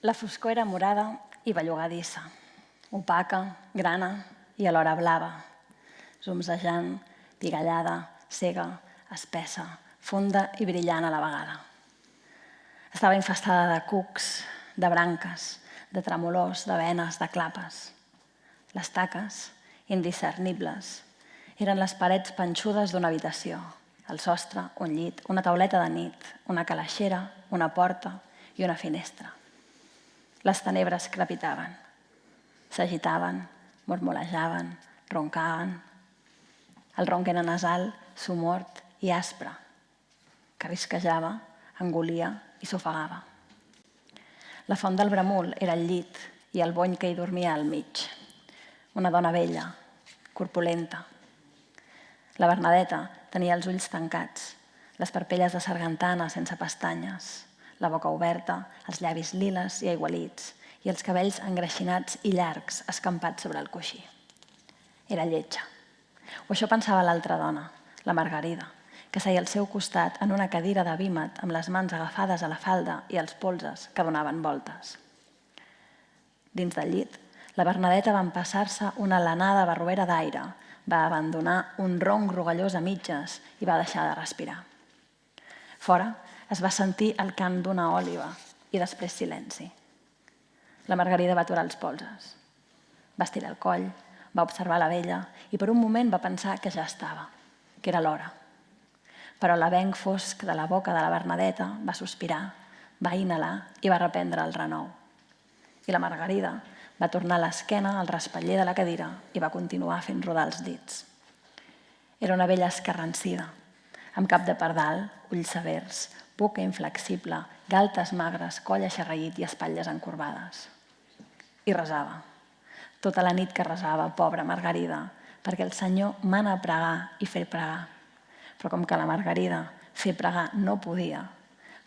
La foscor era morada i bellugadissa, opaca, grana i alhora blava, zumzejant, pigallada, cega, espessa, fonda i brillant a la vegada. Estava infestada de cucs, de branques, de tremolors, de venes, de clapes. Les taques, indiscernibles, eren les parets panxudes d'una habitació, el sostre, un llit, una tauleta de nit, una calaixera, una porta i una finestra. Les tenebres crepitaven, s'agitaven, murmurejaven, roncaven. El ronc era nasal, somort i aspre, que risquejava, engolia i s'ofegava. La font del Bramul era el llit i el bony que hi dormia al mig. Una dona vella, corpulenta. La Bernadeta tenia els ulls tancats, les parpelles de sargantana sense pestanyes, la boca oberta, els llavis liles i aigualits i els cabells engreixinats i llargs escampats sobre el coixí. Era lletja. O això pensava l'altra dona, la Margarida, que seia al seu costat en una cadira de vímet amb les mans agafades a la falda i els polzes que donaven voltes. Dins del llit, la Bernadeta va empassar-se una lanada barruera d'aire, va abandonar un ronc rogallós a mitges i va deixar de respirar. Fora es va sentir el cant d'una òliba i després silenci. La Margarida va aturar els polzes. Va estirar el coll, va observar la vella i per un moment va pensar que ja estava, que era l'hora. Però l'avenc fosc de la boca de la Bernadeta va sospirar, va inhalar i va reprendre el renou. I la Margarida va tornar l'esquena al respatller de la cadira i va continuar fent rodar els dits. Era una vella escarransida, amb cap de pardal, ulls severs, boca inflexible, galtes magres, coll aixerraït i espatlles encorbades. I resava. Tota la nit que resava, pobra Margarida, perquè el Senyor mana pregar i fer pregar. Però com que la Margarida fer pregar no podia,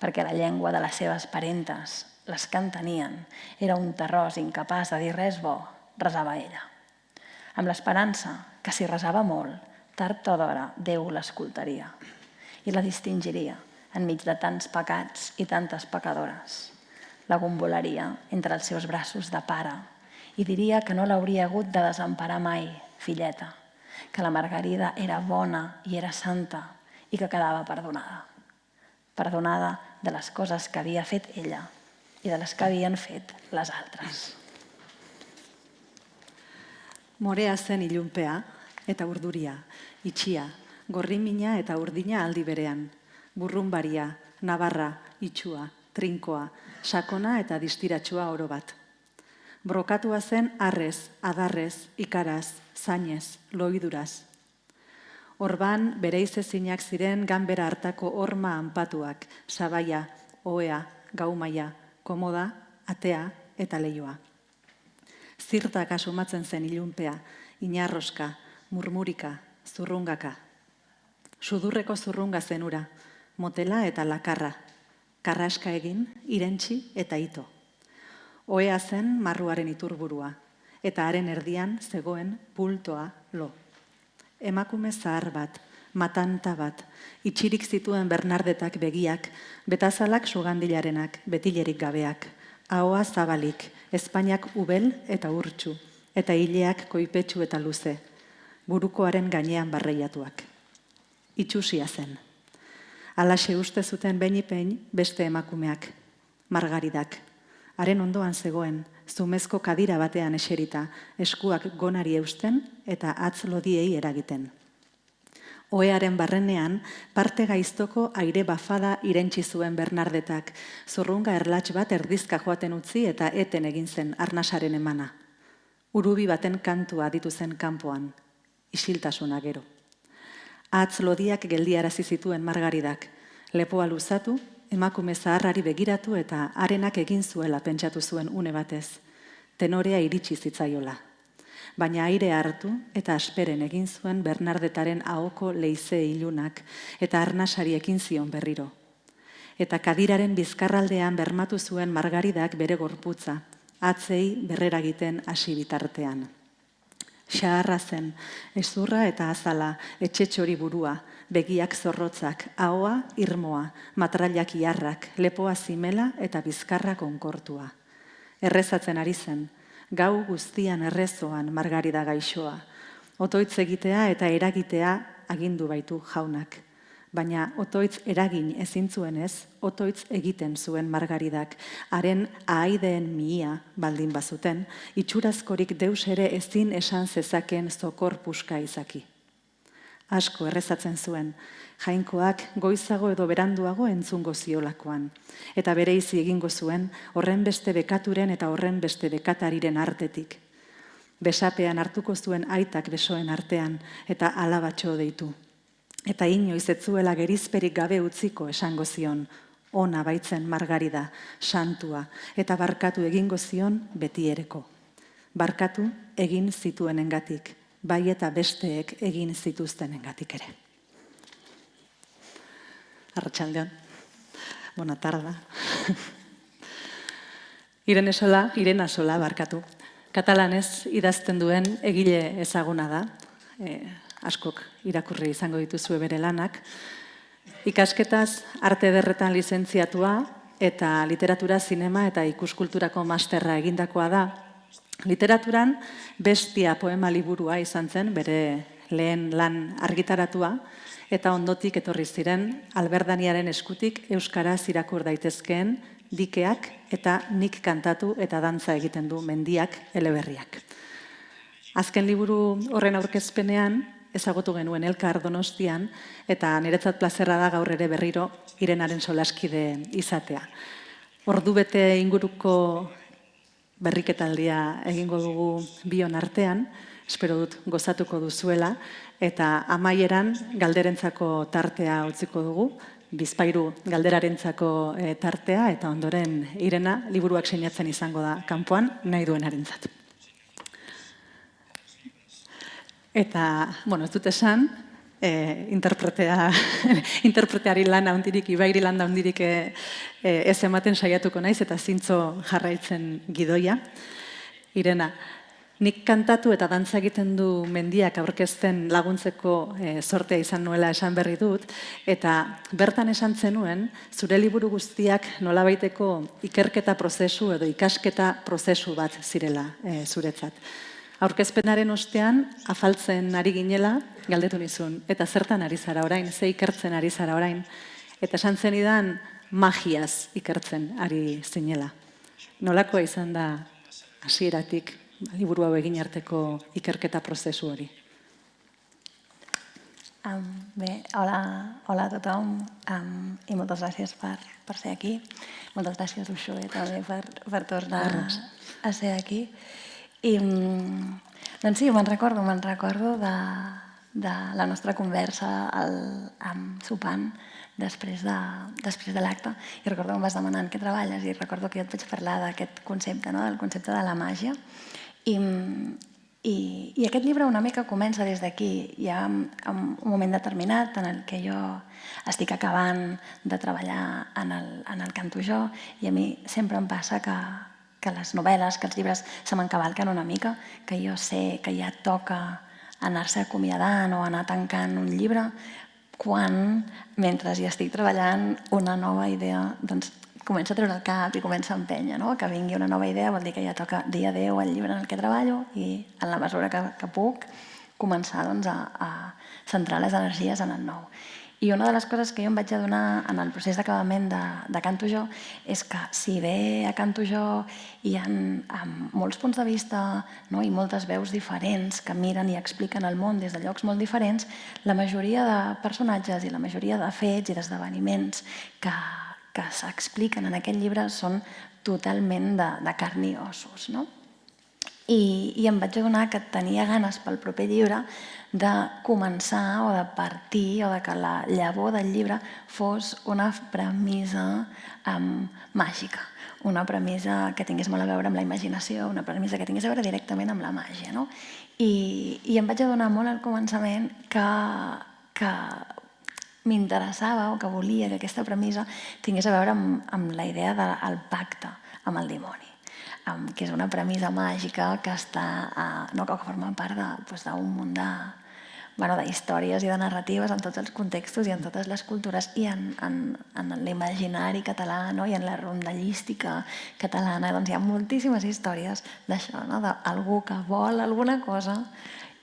perquè la llengua de les seves parentes, les que en tenien, era un terròs incapaç de dir res bo, resava ella. Amb l'esperança que si resava molt, tard o d'hora Déu l'escoltaria i la distingiria enmig de tants pecats i tantes pecadores. La gombolaria entre els seus braços de pare i diria que no l'hauria hagut de desemparar mai, filleta, que la Margarida era bona i era santa i que quedava perdonada. Perdonada de les coses que havia fet ella i de les que havien fet les altres. Morea zen ilunpea eta urduria, itxia, gorrimina eta urdina aldi berean, burrunbaria, nabarra, itxua, trinkoa, sakona eta distiratsua oro bat. Brokatua zen arrez, adarrez, ikaraz, zainez, loiduraz. Orban bereizezinak ziren ganbera hartako horma anpatuak, sabaia, ohea, gaumaia, komoda, atea eta leioa. Zirtak asumatzen zen ilunpea, inarroska, murmurika, zurrungaka. Sudurreko zurrunga zenura, motela eta lakarra, karraska egin, irentsi eta ito. Ohea zen marruaren iturburua, eta haren erdian zegoen pultoa lo. Emakume zahar bat, matanta bat, itxirik zituen Bernardetak begiak, betazalak sugandilarenak, betilerik gabeak, ahoa zabalik, ezpainak ubel eta urtsu, eta hileak koipetsu eta luze, burukoaren gainean barreiatuak. Itxusia zen. Alaxe uste zuten behin beste emakumeak, Margaridak. Haren ondoan zegoen, zumezko kadira batean eserita, eskuak gonari eusten eta atz lodiei eragiten. Ohearen barrenean, parte gaiztoko aire bafada irentsi zuen Bernardetak, zurrunga erlatx bat erdizka joaten utzi eta eten egin zen arnasaren emana. Urubi baten kantua ditu zen kanpoan, isiltasuna gero. Atz lodiak geldiarazi zituen Margaridak, lepoa luzatu, emakume zaharrari begiratu eta harenak egin zuela pentsatu zuen une batez, tenorea iritsi zitzaiola. Baina aire hartu eta asperen egin zuen Bernardetaren ahoko leize ilunak eta arnasari ekin zion berriro. Eta kadiraren bizkarraldean bermatu zuen Margaridak bere gorputza, atzei berreragiten hasi bitartean. Xaharra zen, ezurra eta azala, etxetxori burua, begiak zorrotzak, ahoa irmoa, matrailak iarrak, lepoa zimela eta bizkarra konkortua. errezatzen ari zen, gau guztian errezoan Margarida gaixoa. Otoitz egitea eta eragitea agindu baitu jaunak. Baina otoitz eragin ezin zuenez, otoitz egiten zuen Margaridak, haren ahaideen mihia baldin bazuten, itxurazkorik deus ere ezin esan zezaken zokor puska izaki. Asko errezatzen zuen, jainkoak goizago edo beranduago entzungo ziolakoan. Eta bereizi egingo zuen, horren beste bekaturen eta horren beste bekatariren artetik. Besapean hartuko zuen aitak besoen artean, eta alabatxo deitu. Eta inoiz ez zuela gerizperik gabe utziko esango zion, ona baitzen Margarida, santua, eta barkatu egingo zion betiereko. Barkatu egin zituenengatik, bai eta besteek egin zituztenengatik ere. Arratsaldeon, bona tarda. Irene Sola, barkatu. Katalanez idazten duen egile ezaguna da, askok irakurri izango dituzue bere lanak. Ikasketaz arte ederretan lizentziatua eta literatura, zinema eta ikuskulturako masterra egindakoa da. Literaturan Bestia poema liburua izan zen, bere lehen lan argitaratua, eta ondotik etorri ziren Alberdaniaren eskutik euskaraz irakur daitezkeen Dikeak eta Nik kantatu eta dantza egiten du Mendiak eleberriak. Azken liburu horren aurkezpenean ezagutu genuen elkar Donostian, eta niretzat plazerra da gaur ere berriro Irenaren solaskide izatea. Ordubete inguruko berriketaldia egingo dugu bion artean, espero dut gozatuko duzuela, eta amaieran galderentzako tartea utziko dugu, bizpahiru galderarentzako tartea, eta ondoren Irena liburuak sinatzen izango da kanpoan nahi duenarentzat. Eta, ez dut esan, interpreteari lan handirik, ibairi lan handirik ez ematen saiatuko naiz, eta zintzo jarraitzen gidoia. Irena, nik kantatu eta dantza egiten du Mendiak aurkezten laguntzeko sortea izan nuela esan berri dut, eta bertan esan zenuen, zure liburu guztiak nolabaiteko ikerketa prozesu edo ikasketa prozesu bat zirela zuretzat. Aurkezpenaren ostean, afaltzen ari ginela, galdetu nizun, eta zertan ari zara orain, ze ikertzen ari zara orain, eta esan zenidan magiaz ikertzen ari zinela. Nolakoa izan da hasieratik liburu hau egin arteko ikerketa prozesu hori? Bé, hola a tothom i moltes gràcies per ser aquí. Moltes gràcies, Uxue, també per tornar a ser aquí. I doncs sí, me'n recordo de la nostra conversa sopant després de l'acte, i recordo que em vas demanar en què treballes, i recordo que jo et vaig parlar d'aquest concepte, del concepte de la màgia. I aquest llibre una mica comença des d'aquí. Hi ha un moment determinat en el que jo estic acabant de treballar en el canto jo, i a mi sempre em passa que les novel·les, que els llibres se m'encavalquen una mica, que jo sé que ja toca anar-se acomiadant o anar tancant un llibre, quan, mentre hi estic treballant, una nova idea doncs, comença a treure el cap i comença a empènyer. Que vingui una nova idea vol dir que ja toca dir adéu al llibre en el que treballo i, en la mesura que puc, començar a centrar les energies en el nou. I una de les coses que jo em vaig adonar en el procés d'acabament de Canto Jo és que si bé a Canto Jo hi ha molts punts de vista i moltes veus diferents que miren i expliquen el món des de llocs molt diferents, la majoria de personatges i la majoria de fets i d'esdeveniments que s'expliquen en aquest llibre són totalment de carn i ossos. I em vaig adonar que tenia ganes pel proper llibre de començar o de partir o de que la llavor del llibre fos una premissa màgica, una premissa que tingués molt a veure amb la imaginació, una premissa que tingués a veure directament amb la màgia. I em vaig adonar molt al començament que m'interessava o que volia que aquesta premissa tingués a veure amb la idea del pacte amb el dimoni, que és una premissa màgica que forma part d'un munt d'històries i de narratives en tots els contextos i en totes les cultures i en l'imaginari català i en la rondallística catalana. Doncs hi ha moltíssimes històries d'això, d'algú que vol alguna cosa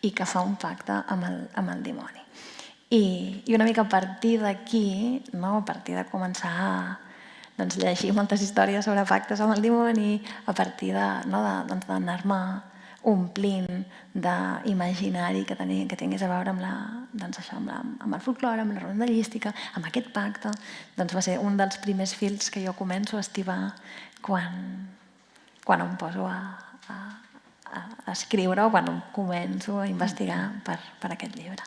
i que fa un pacte amb el dimoni. I una mica a partir d'aquí, a partir de començar a llegir moltes històries sobre pactes amb el dimoni, a partir d'anar-me omplint d'imaginari que tingués a veure amb el folklore, amb la rondallística, amb aquest pacte, va ser un dels primers fils que jo començo a estibar quan em poso a escriure o quan començo a investigar per aquest llibre.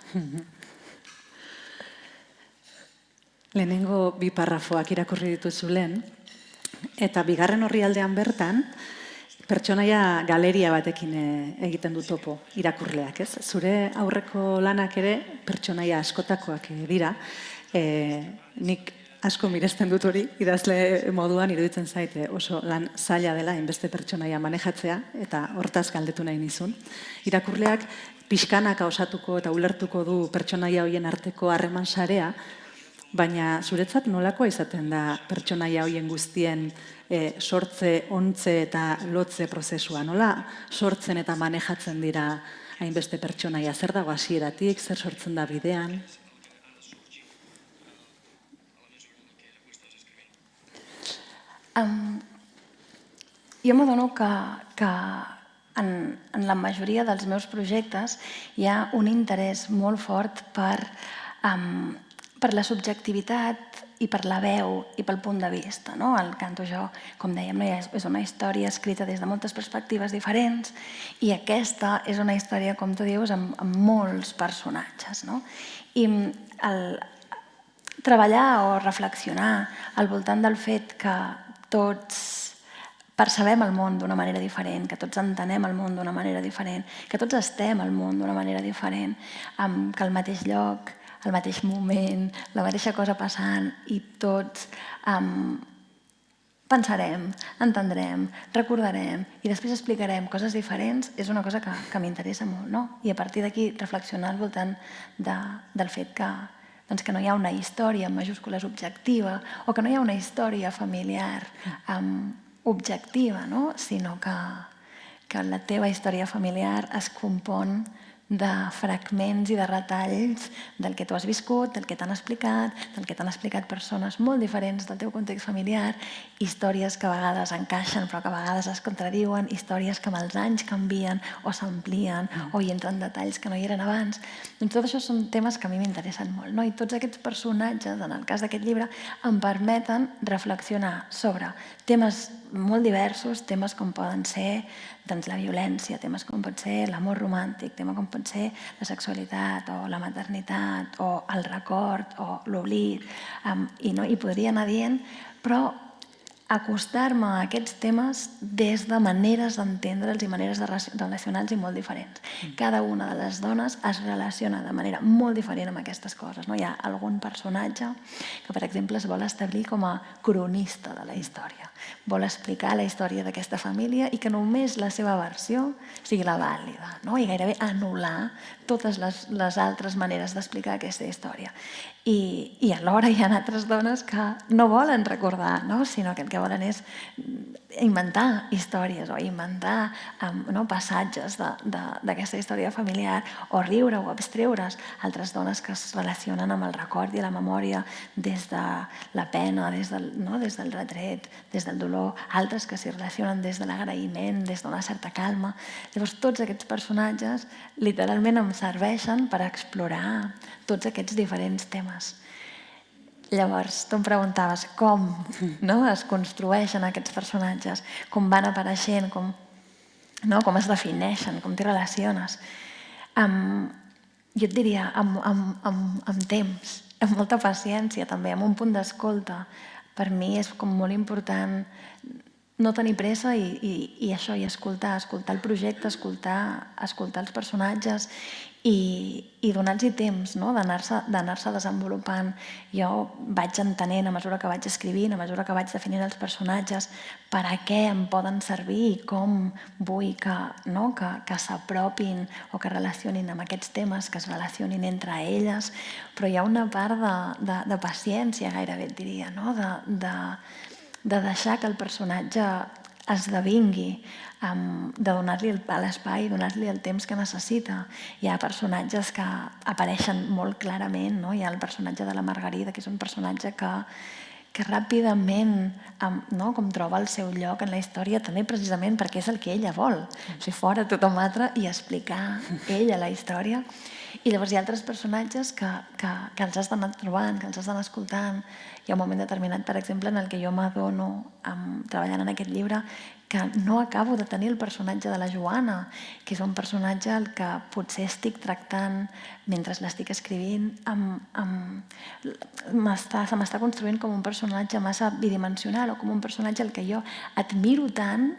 Lehenengo bi parrafoak irakurri dituzu lehen, eta bigarren orrialdean bertan, pertsonaia galeria batekin egiten du topo irakurleak, ez? Zure aurreko lanak ere pertsonaia askotakoak dira. Nik asko miresten dut hori, idazle moduan iruditzen zaite oso lan zaila dela hainbeste pertsonaia manejatzea, eta hortaz galdetu nahi nizun. Irakurleak pixkanaka osatuko eta ulertuko du pertsonaia horien arteko harreman sarea, baina zuretzat nolakoa izaten da pertsonaia horien guztien sortze, ontze eta lotze prozesua? Nola sortzen eta manejatzen dira hainbeste pertsonaia? Zer dago hasieratik, zer sortzen da bidean? Jo m'adono que en la majoria dels meus projectes hi ha un interès molt fort per la subjectivitat i per la veu i pel punt de vista. El canto jo, com dèiem, és una història escrita des de moltes perspectives diferents i aquesta és una història, com tu dius, amb molts personatges. I treballar o reflexionar al voltant del fet que tots percebem el món d'una manera diferent, que tots entenem el món d'una manera diferent, que tots estem al món d'una manera diferent, que al mateix lloc, al mateix moment, la mateixa cosa passant i tots pensarem, entendrem, recordarem i després explicarem coses diferents és una cosa que m'interessa molt, no? I a partir d'aquí reflexionar al voltant del fet que no hi ha una història en majúscules objectiva o que no hi ha una història familiar objectiva, sinó que la teva història familiar es compon de fragments i de retalls del que tu has viscut, del que t'han explicat persones molt diferents del teu context familiar, històries que a vegades encaixen però que a vegades es contradiuen, històries que amb els anys canvien o s'amplien o hi entren detalls que no hi eren abans. Doncs tot això són temes que a mi m'interessen molt, i tots aquests personatges, en el cas d'aquest llibre, em permeten reflexionar sobre temes molt diversos, temes com poden ser la violència, temes com pot ser l'amor romàntic, temes com pot ser la sexualitat o la maternitat o el record o l'oblit, i podria anar dient, però acostar-me a aquests temes des de maneres d'entendre'ls i maneres de relacionar-los molt diferents. Cada una de les dones es relaciona de manera molt diferent amb aquestes coses. Hi ha algun personatge que, per exemple, es vol establir com a cronista de la història. Vol explicar la història d'aquesta família i que només la seva versió sigui la vàlida i gairebé anul·lar totes les altres maneres d'explicar aquesta història. I alhora hi ha altres dones que no volen recordar, sinó que el que volen és inventar històries o inventar passatges d'aquesta història familiar o riure o abstreure's. Altres dones que es relacionen amb el record i la memòria des de la pena, des del retret, des del dolor. Altres que s'hi relacionen des de l'agraïment, des d'una certa calma. Llavors, tots aquests personatges literalment em serveixen per explorar tots aquests diferents temes. Llavors, tu em preguntaves com es construeixen aquests personatges, com van apareixent, com es defineixen, com t'hi relaciones. Jo et diria, amb temps, amb molta paciència també, amb un punt d'escolta. Per mi és com molt important no tenir pressa i això, i escoltar el projecte, escoltar els personatges i donar-los temps, no? D'anar-se desenvolupant. Jo vaig entenent, a mesura que vaig escrivint, a mesura que vaig definint els personatges, per a què em poden servir i com vull que s'apropin o que relacionin amb aquests temes, que es relacionin entre elles, però hi ha una part de paciència, gairebé et diria, no? De deixar que el personatge esdevingui, de donar-li l'espai, donar-li el temps que necessita. Hi ha personatges que apareixen molt clarament, no? Hi ha el personatge de la Margarida, que és un personatge que ràpidament com troba el seu lloc en la història, també precisament perquè és el que ella vol, ser fora tothom altre i explicar ella la història. I llavors hi ha altres personatges que els has d'anar trobant, que els has d'anar escoltant. Hi ha un moment determinat, per exemple, en el que jo m'adono, treballant en aquest llibre, que no acabo de tenir el personatge de la Joana, que és un personatge el que potser estic tractant mentre l'estic escrivint, se m'està construint com un personatge massa bidimensional o com un personatge al que jo admiro tant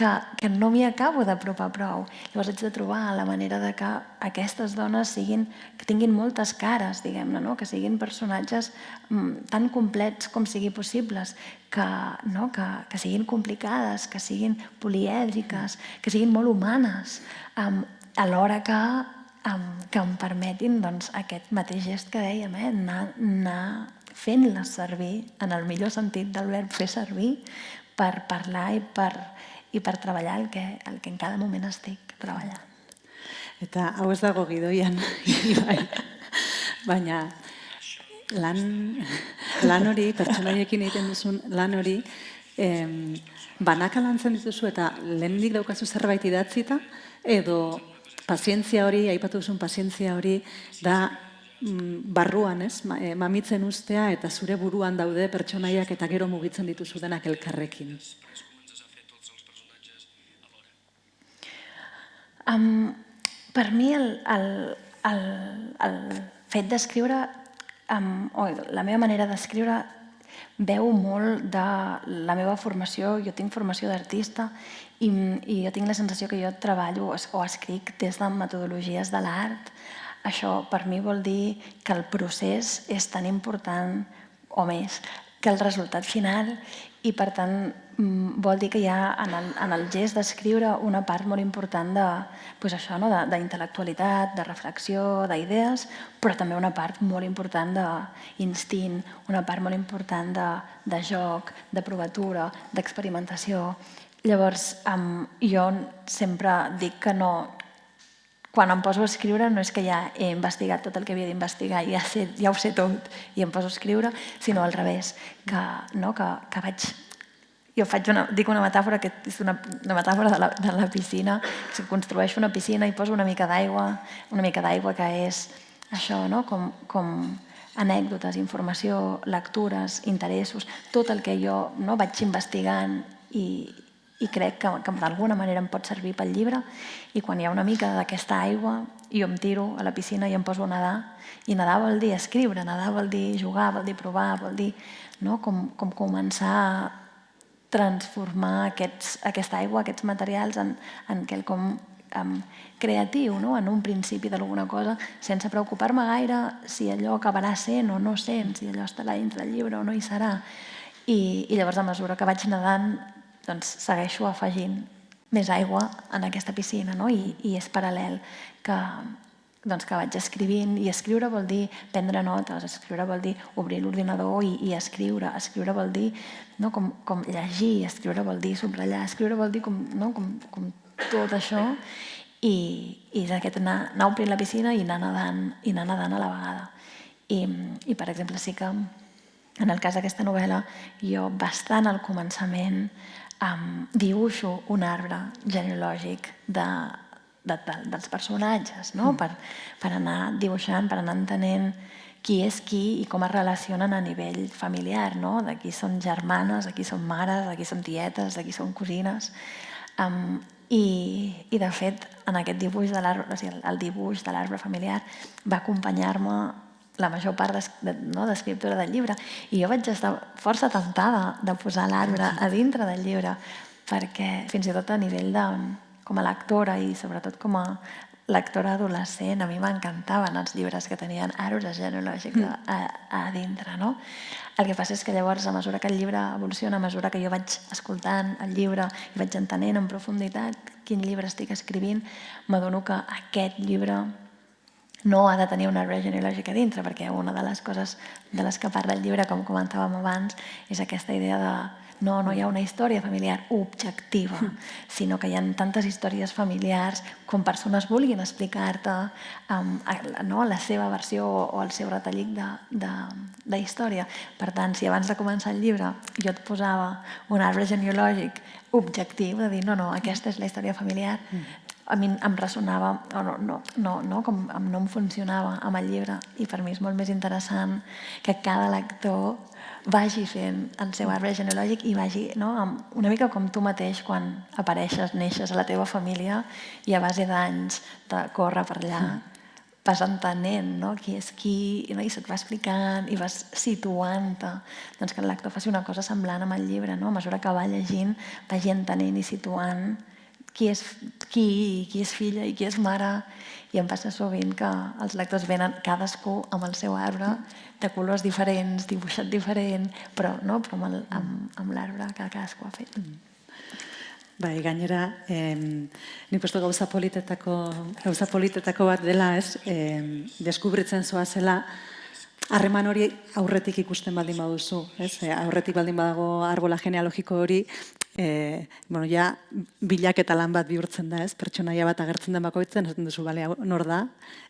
que no m'hi acabo d'apropar prou. Llavors haig de trobar la manera de que aquestes dones que tinguin moltes cares, diguem-ne, no? Que siguin personatges tan complets com sigui possibles, que siguin complicades, que siguin polièdriques, que siguin molt humanes, alhora que em permetin aquest mateix gest que dèiem, anar fent-les servir, en el millor sentit del verb fer servir, per parlar i per treballar el que en cada moment estic treballant. Eta hau ez dago gidoian, baina lan hori, pertsonaiekin egiten duzun lan hori, banaka lantzen dituzu eta lehendik daukazu zerbait idatzita, edo pazientzia hori, aipatu duzun pazientzia hori, da barruan, mamitzen ustea eta zure buruan daude pertsonaiak eta gero mugitzen dituzu denak elkarrekin. Per mi el fet d'escriure, o la meva manera d'escriure, veu molt de la meva formació. Jo tinc formació d'artista i jo tinc la sensació que jo treballo o escric des de metodologies de l'art. Això per mi vol dir que el procés és tan important o més que el resultat final i per tant vol dir que hi ha en el gest d'escriure una part molt important d'intel·lectualitat, de reflexió, d'idees, però també una part molt important d'instint, una part molt important de joc, de provatura, d'experimentació. Llavors, jo sempre dic que no... Quan em poso a escriure no és que ja he investigat tot el que havia d'investigar, ja ho sé tot i em poso a escriure, sinó al revés, que vaig... Jo dic una metàfora que és una metàfora de la piscina, que construeixo una piscina i poso una mica d'aigua que és això, com anècdotes, informació, lectures, interessos, tot el que jo vaig investigant i crec que d'alguna manera em pot servir pel llibre, i quan hi ha una mica d'aquesta aigua jo em tiro a la piscina i em poso a nedar, i nedar vol dir escriure, nedar vol dir jugar, vol dir provar, vol dir com començar a transformar aquesta aigua, aquests materials en quelcom creatiu, en un principi d'alguna cosa, sense preocupar-me gaire si allò acabarà sent o no sent, si allò estarà dintre del llibre o no hi serà. I llavors, a mesura que vaig nedant, segueixo afegint més aigua en aquesta piscina, i és paral·lel que vaig escrivint, i escriure vol dir prendre notes, escriure vol dir obrir l'ordinador i escriure, escriure vol dir com llegir, escriure vol dir subratllar, escriure vol dir com tot això, i d'aquest anar omplint la piscina i anar nedant a la vegada. I per exemple, sí que en el cas d'aquesta novel·la, jo bastant al començament dibuixo un arbre genealògic dels personatges, per anar dibuixant, per anar entenent qui és qui i com es relacionen a nivell familiar, de qui són germanes, de qui són mares, de qui són tietes, de qui són cosines. I de fet, en aquest dibuix de l'arbre, el dibuix de l'arbre familiar, va acompanyar-me la major part d'escriptura del llibre. I jo vaig estar força tentada de posar l'arbre a dintre del llibre, perquè fins i tot a nivell com a lectora i sobretot com a lectora adolescent, a mi m'encantaven els llibres que tenien arbres genealògics a dintre, no? El que passa és que llavors, a mesura que el llibre evoluciona, a mesura que jo vaig escoltant el llibre i vaig entenent en profunditat quin llibre estic escrivint, m'adono que aquest llibre no ha de tenir un arbre genealògic a dintre, perquè una de les coses de les que parla el llibre, com comentàvem abans, és aquesta idea de no hi ha una història familiar objectiva, sinó que hi ha tantes històries familiars com persones vulguin explicar-te la seva versió o el seu retallic de història. Per tant, si abans de començar el llibre jo et posava un arbre genealògic objectiu, de dir no, aquesta és la història familiar, a mi em ressonava, no em funcionava amb el llibre, i per mi és molt més interessant que cada lector vagi fent el seu arbre genealògic i vagi, una mica com tu mateix quan apareixes, neixes a la teva família i a base d'anys de córrer per allà vas entenent qui és qui i se't va explicant i vas situant-te. Doncs que el lector faci una cosa semblant amb el llibre, a mesura que va llegint vagi entenent i situant qui és filla i qui és mare. I em passa sovint que els lectors venen cadascú amb el seu arbre de colors diferents, dibuixat diferent, però amb l'arbre que cadascú ha fet. Bai, gainera, nik uste gauza politetako bat dela, deskubritzen zoazela, harreman hori aurretik ikusten baldin baduzu, aurretik baldin badago arbola genealogiko hori, ja bilaketa lan bat bihurtzen da, pertsonaia bat agertzen den bakoitzen, esaten duzu, bale, nor da,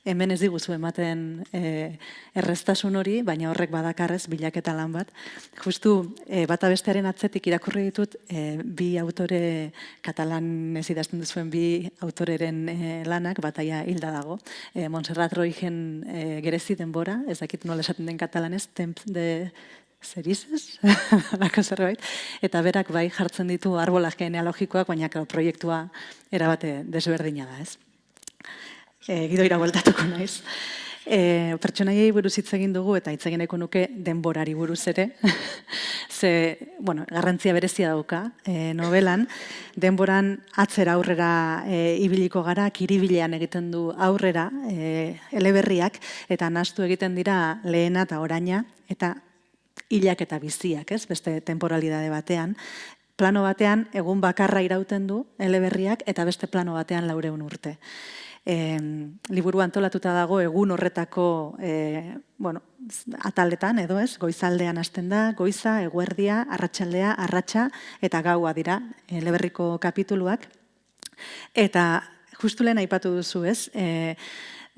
hemen ez diguzu ematen erreztasun hori, baina horrek badakarrez bilaketa lan bat. Justu, bata bestearen atzetik irakurri ditut, bi autore katalanez idazten duzuen bi autoreren lanak, bataia hilda dago. Montserrat Roigen Gerezi denbora, ez dakit nola esaten den katalanez, Temps de Cerizes, alako zerbait, eta berak bai jartzen ditu arbola genealogikoak, baina proiektua erabate desberdina da, ez? Gidoira bueltatuko naiz. Pertsonaiei buruz hitz egin dugu eta hitz egin nahiko nuke denborari buruz ere. Ze, garrantzia berezia dauka novelan, denboran atzera aurrera ibiliko gara, kiribilean egiten du aurrera eleberriak, eta nahastu egiten dira lehena eta oraina, eta hilak eta biziak, beste temporalidade batean. Plano batean, egun bakarra irauten du eleberriak, eta beste plano batean 400 urte. Liburu antolatuta dago egun horretako ataletan, edo ez, goizaldean hasten da, goiza, eguerdia, arratsaldea, arratsa eta gaua dira eleberriko kapituluak. Eta justu lehen aipatu duzu, ez?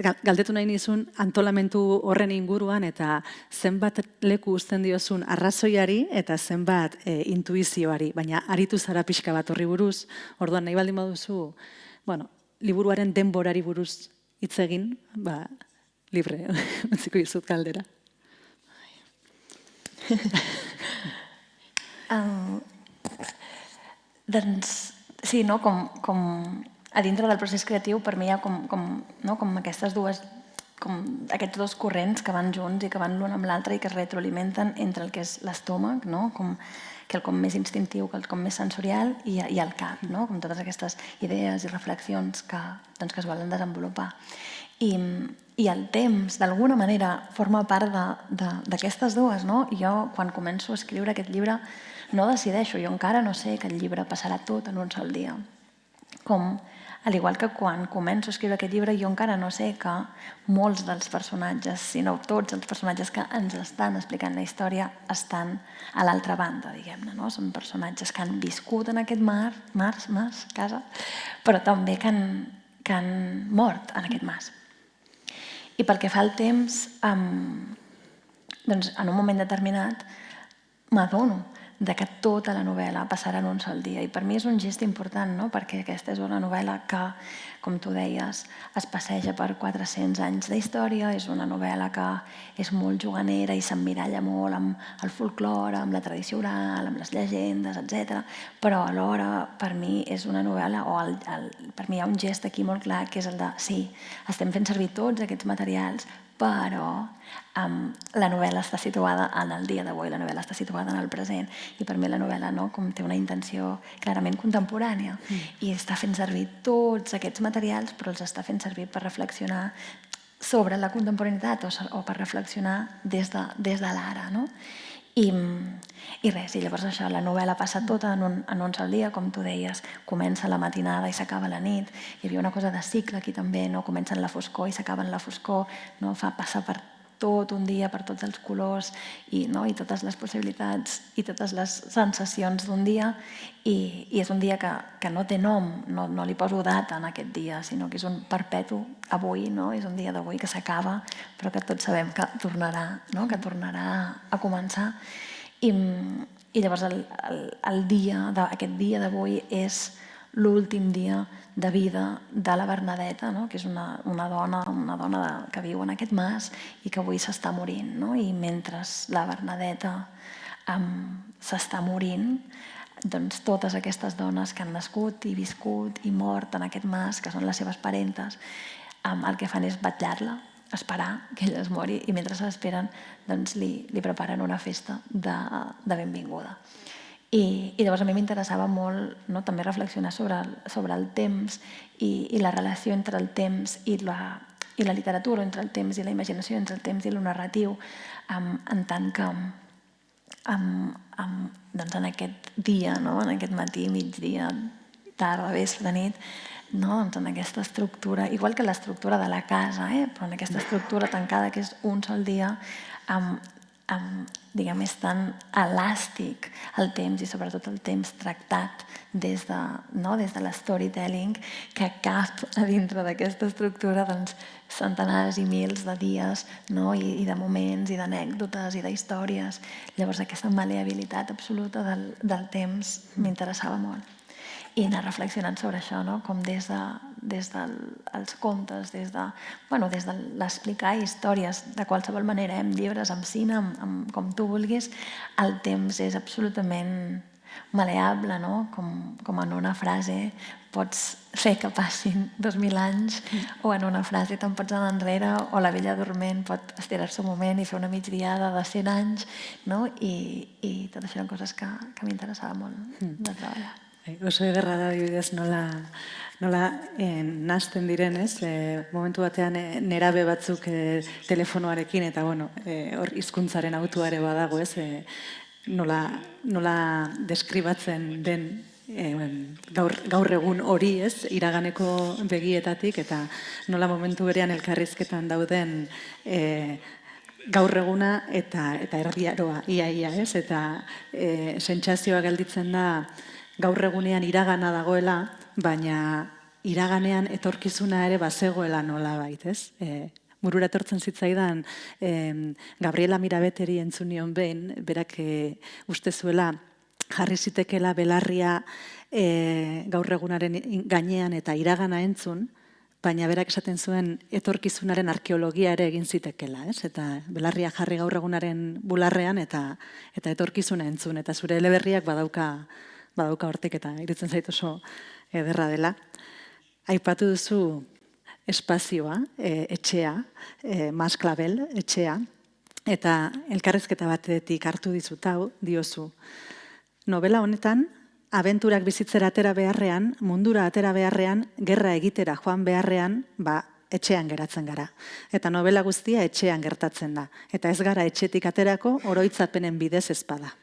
Galdetu nahi nizun antolamentu horren inguruan eta zenbat leku uzten diozun arrazoiari eta zenbat intuizioari, baina aritu zara pixka bat horri buruz, orduan nahi baldin baduzu, liburuaren denborari buruz hitz egin, libre, utziko dizut galdera. Doncs, sí, com a dintre del procés creatiu, per mi hi ha com aquests dos corrents que van junts i que van l'un amb l'altre i que es retroalimenten entre el que és l'estómac, quelcom més instintiu, quelcom més sensorial, i el cap, com totes aquestes idees i reflexions que es volen desenvolupar. I el temps, d'alguna manera, forma part d'aquestes dues. Jo, quan començo a escriure aquest llibre, no decideixo, jo encara no sé que el llibre passarà tot en un sol dia. Al igual que quan començo a escriure aquest llibre, jo encara no sé que molts dels personatges, si no tots els personatges que ens estan explicant la història, estan a l'altra banda, diguem-ne. Són personatges que han viscut en aquest casa, però també que han mort en aquest mas. I pel que fa al temps, en un moment determinat m'adono que tota la novel·la passarà en un sol dia. I per mi és un gest important, perquè aquesta és una novel·la que, com tu deies, es passeja per 400 anys d'història, és una novel·la que és molt juganera i s'emmiralla molt amb el folklore, amb la tradició oral, amb les llegendes, etc. Però alhora, per mi és una novel·la, per mi hi ha un gest aquí molt clar, que és el de, sí, estem fent servir tots aquests materials, però la novel·la està situada en el dia d'avui, la novel·la està situada en el present, i per mi la novel·la com té una intenció clarament contemporània i està fent servir tots aquests materials, però els està fent servir per reflexionar sobre la contemporaneitat o per reflexionar des de l'ara, no? I res, i llavors això, la novel·la passa tota en un sol dia, com tu deies, comença la matinada i s'acaba la nit. Hi havia una cosa de cicle aquí també, no? Comença en la foscor i s'acaba en la foscor, no? Fa passar per tot un dia, per tots els colors i totes les possibilitats i totes les sensacions d'un dia, i és un dia que no té nom, no li poso data en aquest dia, sinó que és un perpetu avui, no? És un dia d'avui que s'acaba, però que tots sabem que tornarà, no? Que tornarà a començar. I llavors aquest dia d'avui és l'últim dia de vida de la Bernadeta, no? Que és una dona que viu en aquest mas i que avui s'està morint, no? I mentre la Bernadeta s'està morint, doncs totes aquestes dones que han nascut i viscut i mort en aquest mas, que són les seves parentes, el que fan és vetllar-la, esperar que ella es mori, i mentre s'esperen doncs li preparen una festa de benvinguda. I llavors a mi m'interessava molt també reflexionar sobre el temps i la relació entre el temps i la literatura, entre el temps i la imaginació, entre el temps i el narratiu, en tant que en aquest dia, en aquest matí, migdia, tarda, vespre, nit, en aquesta estructura, igual que l'estructura de la casa, però en aquesta estructura tancada que és un sol dia, diguem, és tan elàstic el temps i sobretot el temps tractat des de l'storytelling, que cap a dintre d'aquesta estructura centenars i mils de dies i de moments i d'anècdotes i d'històries. Llavors aquesta maleabilitat absoluta del temps m'interessava molt. I anar reflexionant sobre això, com des dels contes, des de l'explicar històries de qualsevol manera, en llibres, en cine, com tu vulguis, el temps és absolutament maleable, com en una frase pots fer que passin 2000 anys, o en una frase te'n pots anar enrere, o la Bella Dorment pot estirar-se un moment i fer una migdiada de 100 anys, i tot això eren coses que m'interessava molt de treballar. Oso ederra da, adibidez, nola nahasten direnez, momentu batean nerabe batzuk telefonoarekin, eta hor hizkuntzaren autuare badago, nola deskribatzen den gaur egun hori, iraganeko begietatik, eta nola momentu berean elkarrizketan dauden gaur eguna eta erdiaroa, ia, eta sentsazioa gelditzen da gaur egunean iragana dagoela, baina iraganean etorkizuna ere bazegoela nolabait, burura etortzen zitzaidan Gabriela Mirabeteri entzun nion behin, berak uste zuela jarri zitekeela belarria gaur egunaren gainean eta iragana entzun, baina berak esaten zuen etorkizunaren arkeologia ere egin zitekela, eta belarria jarri gaur egunaren bularrean eta etorkizuna entzun, eta zure eleberriak badauka hortik, eta iruditzen zait oso ederra dela. Aipatu duzu espazioa, etxea, Mas Clavel, etxea, eta elkarrizketa batetik hartu dizut hau, diozu. Novela honetan, abenturak bizitzera atera beharrean, mundura atera beharrean, gerra egitera joan beharrean, etxean geratzen gara. Eta novela guztia etxean gertatzen da. Eta ez gara etxetik aterako oroitzapenen bidez ezpada.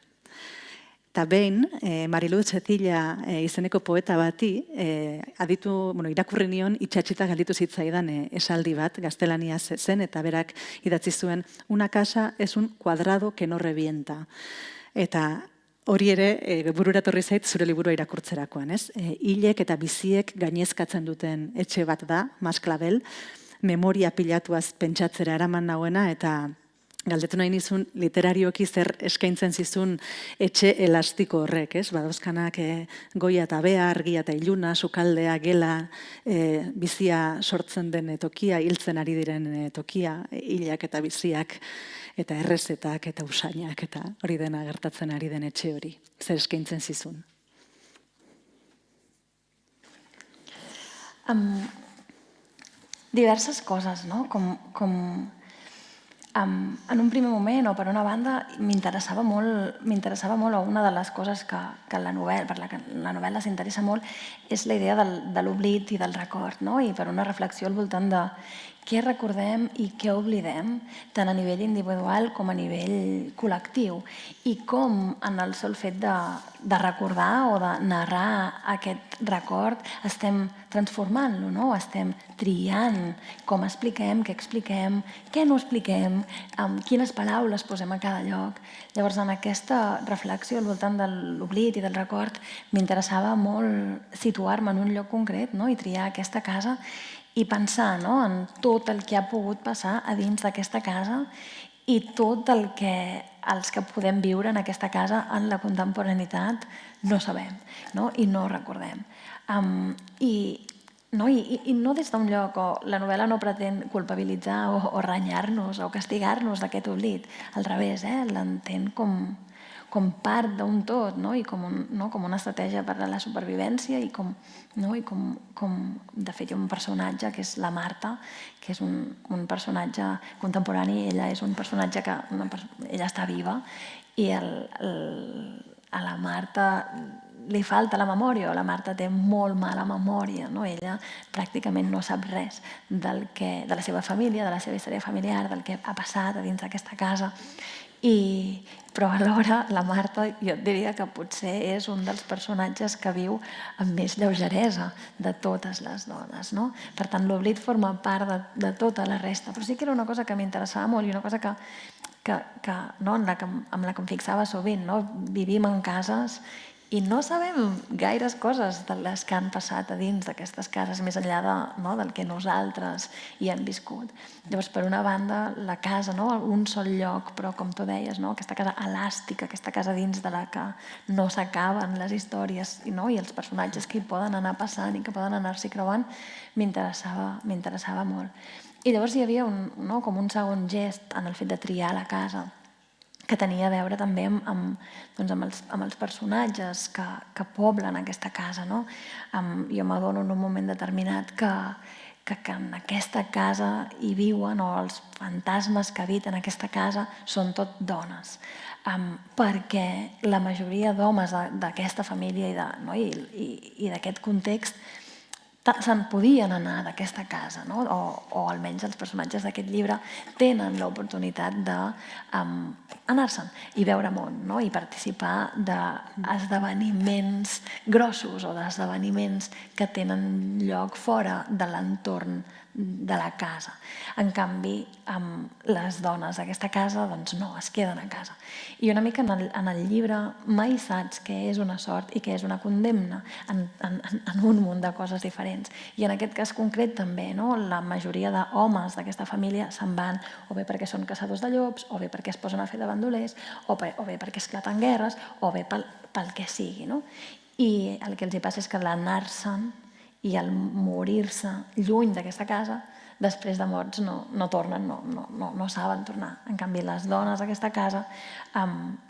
Eta behin, Marilu Cetilla izeneko poeta bati, irakurri nion itxatxita galditu zitzaidan esaldi bat, gaztelania zen, eta berak idatzi zuen, una casa es un cuadrado que no revienta. Eta hori ere, burura etorri zait zure liburua irakurtzerakoan, hilek eta biziek gainezkatzen duten etxe bat da, Mas Clavel, memoria pilatuaz pentsatzera eraman nauena, eta galdetu nahi nizun literarioki zer eskaintzen zizun etxe elastiko horrek, badauzkanak goia eta bea, argia eta iluna, sukaldea, gela, bizia sortzen den tokia, hiltzen ari diren tokia, hilak eta biziak, eta errezetak, eta usainak, eta hori dena gertatzen ari den etxe hori. Zer eskaintzen zizun? Diverses coses, no? Com en un primer moment, o per una banda, m'interessava molt, o una de les coses que la novel·la, per la que la novel·la s'interessa molt, és la idea de l'oblit i del record, no? I per una reflexió al voltant de què recordem i què oblidem, tant a nivell individual com a nivell col·lectiu, i com en el sol fet de recordar o de narrar aquest record estem transformant-lo, no? Estem triant com expliquem, què no expliquem, quines paraules posem a cada lloc. Llavors, en aquesta reflexió al voltant de l'oblit i del record, m'interessava molt situar-me en un lloc concret, no? I triar aquesta casa i pensar, no? En tot el que ha pogut passar a dins d'aquesta casa i tot el que els que podem viure en aquesta casa en la contemporaneitat no sabem, no? I no recordem. I no des d'un lloc, la novel·la no pretén culpabilitzar o renyar-nos o castigar-nos d'aquest oblit, al revés, l'entén com part d'un tot, no? I com una estratègia per a la supervivència i com, de fet, hi ha un personatge que és la Marta, que és un personatge contemporani, ella és un personatge que ella està viva i a la Marta li falta la memòria, o la Marta té molt mala memòria, no? Ella pràcticament no sap res de la seva família, de la seva història familiar, del que ha passat a dins d'aquesta casa. Però alhora la Marta jo et diria que potser és un dels personatges que viu amb més lleugeresa de totes les dones, no? Per tant, l'oblit forma part de tota la resta, però sí que era una cosa que m'interessava molt i una cosa amb la que em fixava sovint, no? Vivim en cases i no sabem gaires coses de les que han passat a dins d'aquestes cases, més enllà del que nosaltres hi hem viscut. Llavors, per una banda, la casa, un sol lloc, però com tu deies, aquesta casa elàstica, aquesta casa dins de la que no s'acaben les històries i els personatges que hi poden anar passant i que poden anar-s'hi creuant, m'interessava molt. I llavors hi havia com un segon gest en el fet de triar la casa, que tenia a veure també amb els personatges que poblen aquesta casa. Jo m'adono en un moment determinat que en aquesta casa hi viuen, o els fantasmes que habiten aquesta casa són tot dones, perquè la majoria d'homes d'aquesta família i d'aquest context se'n podien anar d'aquesta casa, o almenys els personatges d'aquest llibre tenen l'oportunitat d'anar-se'n i veure món, i participar d'esdeveniments grossos o d'esdeveniments que tenen lloc fora de l'entorn de la casa. En canvi, les dones d'aquesta casa no, es queden a casa. I una mica en el llibre mai saps què és una sort i què és una condemna en un munt de coses diferents. I en aquest cas concret també, la majoria d'homes d'aquesta família se'n van o bé perquè són caçadors de llops, o bé perquè es posen a fer de bandolers, o bé perquè esclaten guerres, o bé pel que sigui. I el que els hi passa és que l'anar-se'n i el morir-se lluny d'aquesta casa, després de morts no tornen, no saben tornar. En canvi, les dones d'aquesta casa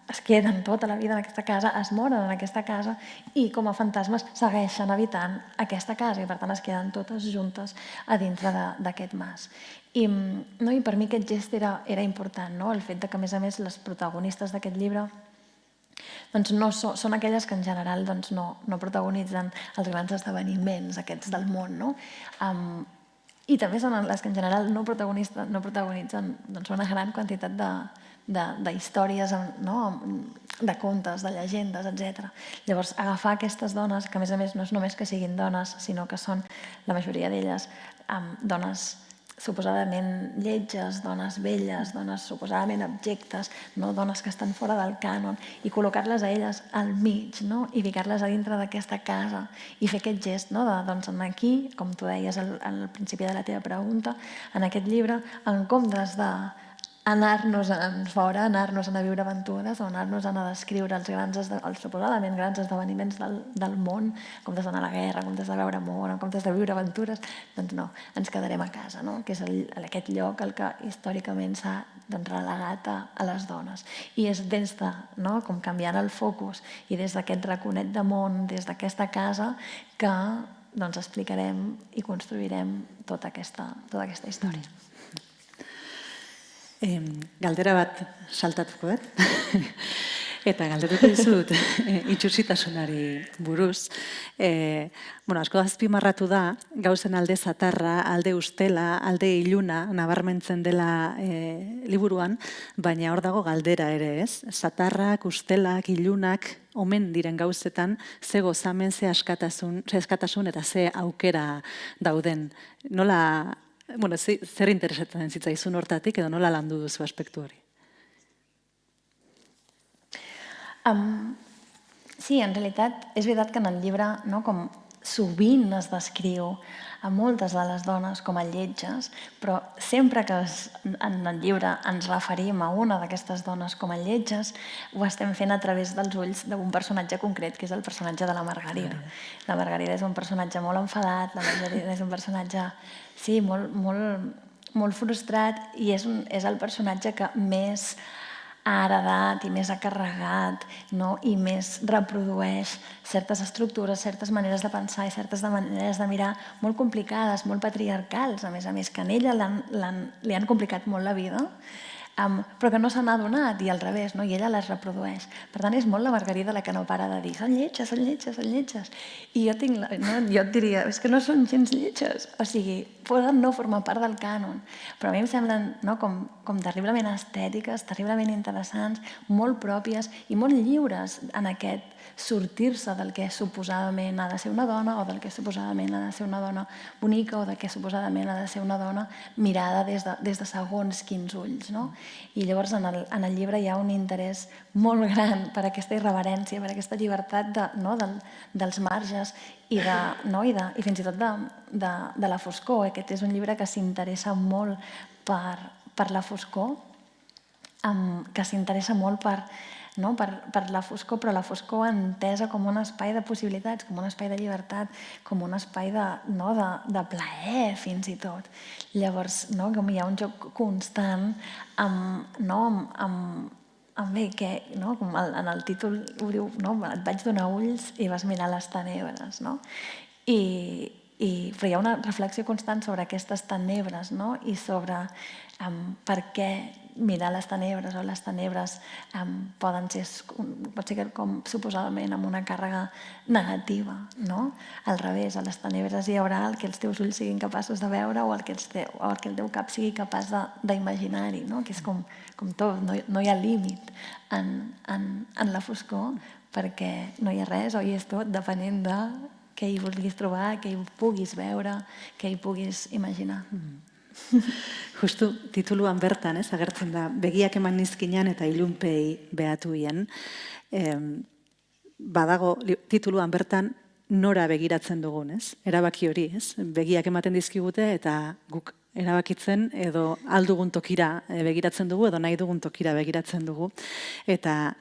es queden tota la vida en aquesta casa, es moren en aquesta casa i com a fantasmes segueixen habitant aquesta casa i per tant es queden totes juntes a dintre d'aquest mas. I per mi aquest gest era important, el fet que a més les protagonistes d'aquest llibre són aquelles que en general no protagonitzen els grans esdeveniments aquests del món, i també són les que en general no protagonitzen una gran quantitat de històries, de contes, de llegendes, etc. Llavors, agafar aquestes dones, que a més no és només que siguin dones, sinó que són, la majoria d'elles, dones suposadament lletges, dones velles, dones suposadament abjectes, dones que estan fora del cànon, i col·locar-les a elles al mig, i ficar-les a dintre d'aquesta casa i fer aquest gest de aquí, com tu deies al principi de la teva pregunta, en aquest llibre, en comptes d'anar-nos-en fora, anar-nos-en a viure aventures o anar-nos-en a descriure els suposadament grans esdeveniments del món, en comptes d'anar a la guerra, en comptes de veure món, en comptes de viure aventures, doncs no, ens quedarem a casa, que és aquest lloc al que històricament s'ha relegat a les dones. I és des de, com canviant el focus, i des d'aquest raconet de món, des d'aquesta casa, que explicarem i construirem tota aquesta història. Galdera bat saltatuko, Eta galdetuko dizut itxusitasunari buruz. Asko azpimarratu da, gauzen alde zatarra, alde ustela, alde iluna, nabarmentzen dela liburuan, baina hor dago galdera ere, ez? Zatarrak, ustelak, ilunak, omen diren gauzetan, ze gozamen, ze askatasun eta ze aukera dauden. Nola, zer interesatzen zitzaizun hortatik, edo nola landu duzu aspektu hori? Sí, en realitat és veritat que en el llibre com sovint es descriu a moltes de les dones com a lletges, però sempre que en el llibre ens referim a una d'aquestes dones com a lletges, ho estem fent a través dels ulls d'un personatge concret, que és el personatge de la Margarida. La Margarida és un personatge molt enfadat, la Margarida és un personatge, sí, molt frustrat, i és el personatge que més ha heredat i més ha carregat i més reprodueix certes estructures, certes maneres de pensar i certes maneres de mirar molt complicades, molt patriarcals, a més, que en ella li han complicat molt la vida, però que no se n'ha adonat, i al revés, i ella les reprodueix. Per tant, és molt la Margarida la que no para de dir són lletges, són lletges, són lletges. I jo et diria, és que no són gens lletges, o sigui, poden no formar part del cànon, però a mi em semblen com terriblement estètiques, terriblement interessants, molt pròpies i molt lliures en aquest sortir-se del que suposadament ha de ser una dona, o del que suposadament ha de ser una dona bonica, o del que suposadament ha de ser una dona mirada des de segons quins ulls. I llavors en el llibre hi ha un interès molt gran per aquesta irreverència, per aquesta llibertat dels marges i fins i tot de la foscor. Aquest és un llibre que s'interessa molt per la foscor, que s'interessa molt per la foscor, però la foscor entesa com un espai de possibilitats, com un espai de llibertat, com un espai de plaer, fins i tot. Llavors, com hi ha un joc constant com en el títol ho diu, et vaig donar ulls i vas mirar les tenebres. Però hi ha una reflexió constant sobre aquestes tenebres i sobre per què mirar les tenebres, o les tenebres pot ser com suposadament amb una càrrega negativa. Al revés, a les tenebres hi haurà el que els teus ulls siguin capaços de veure, o el que el teu cap sigui capaç d'imaginar-hi, que és com tot, no hi ha límit en la foscor, perquè no hi ha res, o hi és tot, depenent de què hi vulguis trobar, què hi puguis veure, què hi puguis imaginar. Justu tituluan bertan, agertzen da, begiak eman nizkinan eta ilunpei behatu hien. Badago tituluan bertan nora begiratzen dugun, erabaki hori, begiak ematen dizkigute eta guk erabakitzen edo aldugun tokira begiratzen dugu edo nahi dugun tokira begiratzen dugu. Eta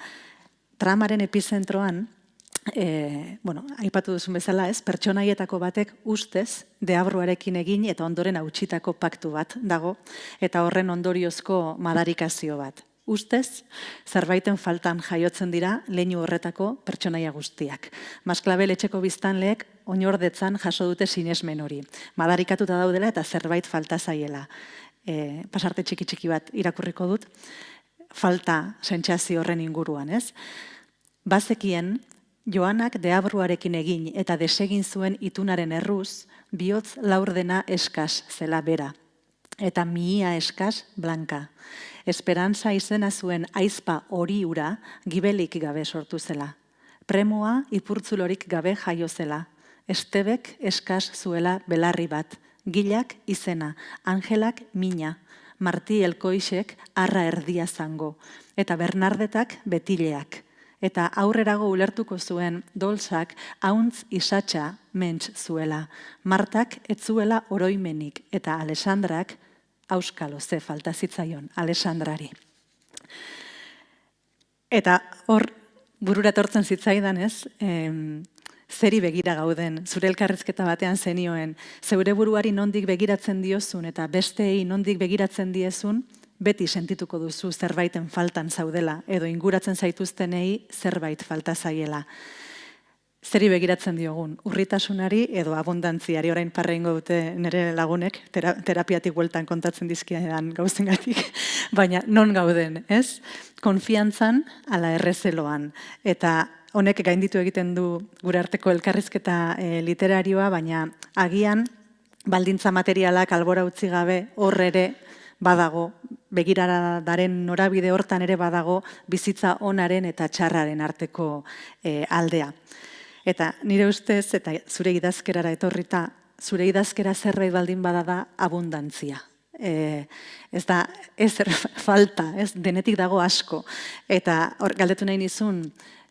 tramaren epizentroan, aipatu duzun bezala, pertsonaietako batek ustez deabruarekin egin eta ondoren hautsitako paktu bat dago, eta horren ondoriozko madarikazio bat. Ustez, zerbaiten faltan jaiotzen dira leinu horretako pertsonaia guztiak. Masklabel etxeko biztanleek oinordetzan jaso dute sinesmen hori. Madarikatuta daudela eta zerbait falta zaiela. Pasarte txiki bat irakurriko dut, falta sentsazio horren inguruan, Bazekien, Joanak deabruarekin egin eta desegin zuen itunaren erruz, bihotz laurdena eskas zela bera. Eta mihia eskas blanka. Esperantza izena zuen aizpa hori ura gibelik gabe sortu zela. Premoa ipurtzulorik gabe jaio zela. Estebek eskas zuela belarri bat. Gilak izena, Angelak mina. Marti Elkoixek arra erdia zango. Eta Bernardetak betileak. Eta aurrerago ulertuko zuen Dolzak hauntz isatxa mentz zuela. Martak ez zuela oroimenik eta Alessandrak auskalo ze falta zitzaion Alessandrari. Eta hor burura etortzen zitzaidan zeri begira gauden, zure elkarrizketa batean zenioen, zeure buruari nondik begiratzen diozun eta besteei nondik begiratzen diezun, beti sentituko duzu zerbaiten faltan zaudela, edo inguratzen zaituztenei zerbait falta zaiela. zeri begiratzen diogun, urritasunari edo abundantziari, orain parreingo dute nire lagunek, terapiatik bueltan kontatzen dizkidan gauzengatik, baina non gauden, ez? Konfiantzan ala errezeloan. Eta honek gainditu egiten du gure arteko elkarrizketa literarioa, baina agian baldintza materialak albora utzi gabe hor ere badago, begiradaren norabide hortan ere badago bizitza onaren eta txarraren arteko aldea. Eta nire ustez, eta zure idazkerara etorrita, zure idazkera zerbait baldin bada da abundantzia. Ez da, ezer falta, denetik dago asko. Eta galdetu nahi nizun,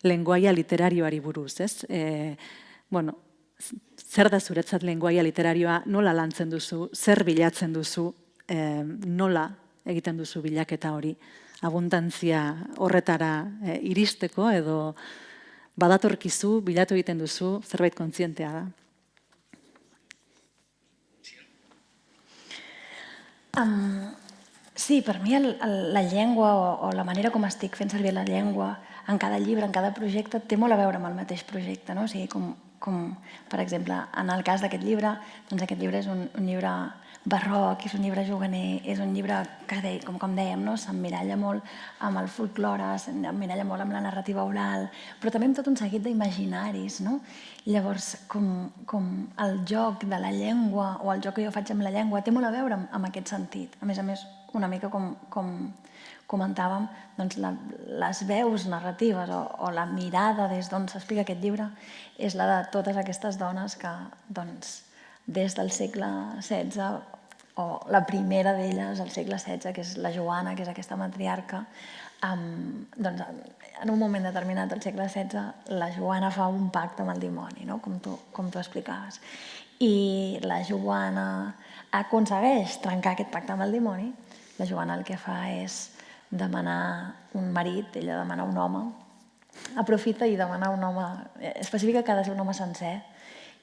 lenguaia literarioari buruz, ez? Bueno, zer da zuretzat lenguaia literarioa, nola lantzen duzu, zer bilatzen duzu, nola egiten duzu bilaketa hori, abundantzia horretara iristeko edo badatorkizu, bilatu egiten duzu, zerbait kontzientea da. Sí, per mi la llengua o la manera com estic fent servir la llengua en cada llibre, en cada projecte, té molt a veure amb el mateix projecte, no? O sigui, com per exemple, en el cas d'aquest llibre, doncs aquest llibre és un llibre barroc, és un llibre juganer, és un llibre que, com dèiem, s'emmiralla molt amb el folklore, s'emmiralla molt amb la narrativa oral, però també amb tot un seguit d'imaginaris. Llavors, com el joc de la llengua o el joc que jo faig amb la llengua té molt a veure amb aquest sentit. A més, una mica com comentàvem, les veus narratives o la mirada des d'on s'explica aquest llibre és la de totes aquestes dones que, des del segle XVI, o la primera d'elles, al segle XVI, que és la Joana, que és aquesta matriarca, en un moment determinat del segle XVI, la Joana fa un pacte amb el dimoni, com tu explicaves. I la Joana aconsegueix trencar aquest pacte amb el dimoni. La Joana el que fa és demanar un marit, ella demana un home, aprofita i demana un home, especifica que ha de ser un home sencer,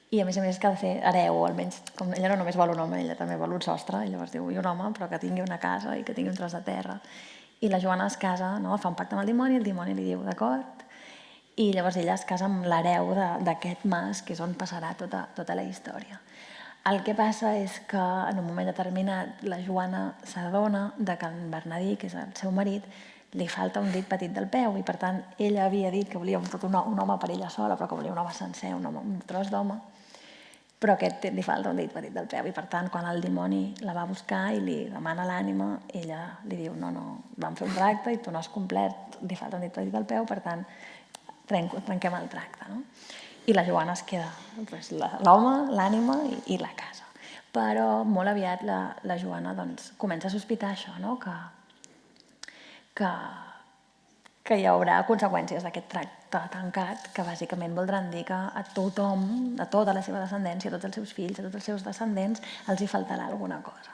i a més que ha de ser hereu, almenys, com ella no només vol un home, ella també vol un sostre, i llavors diu, i un home, però que tingui una casa i que tingui un tros de terra. I la Joana es casa, fa un pacte amb el dimoni li diu d'acord, i llavors ella es casa amb l'hereu d'aquest mas, que és on passarà tota la història. El que passa és que en un moment determinat la Joana s'adona que en Bernadí, que és el seu marit, li falta un dit petit del peu i per tant ella havia dit que volia un home per ella sola, però que volia un home sencer, un tros d'home, però aquest li falta un dit petit del peu i per tant quan el dimoni la va a buscar i li demana l'ànima, ella li diu no, vam fer un tracte i tu no has complert, li falta un dit petit del peu, per tant trenquem el tracte. I la Joana es queda l'home, l'ànima i la casa. Però molt aviat la Joana comença a sospitar això, que hi haurà conseqüències d'aquest tracte tancat, que bàsicament voldran dir que a tothom, a tota la seva descendència, a tots els seus fills, a tots els seus descendents, els hi faltarà alguna cosa.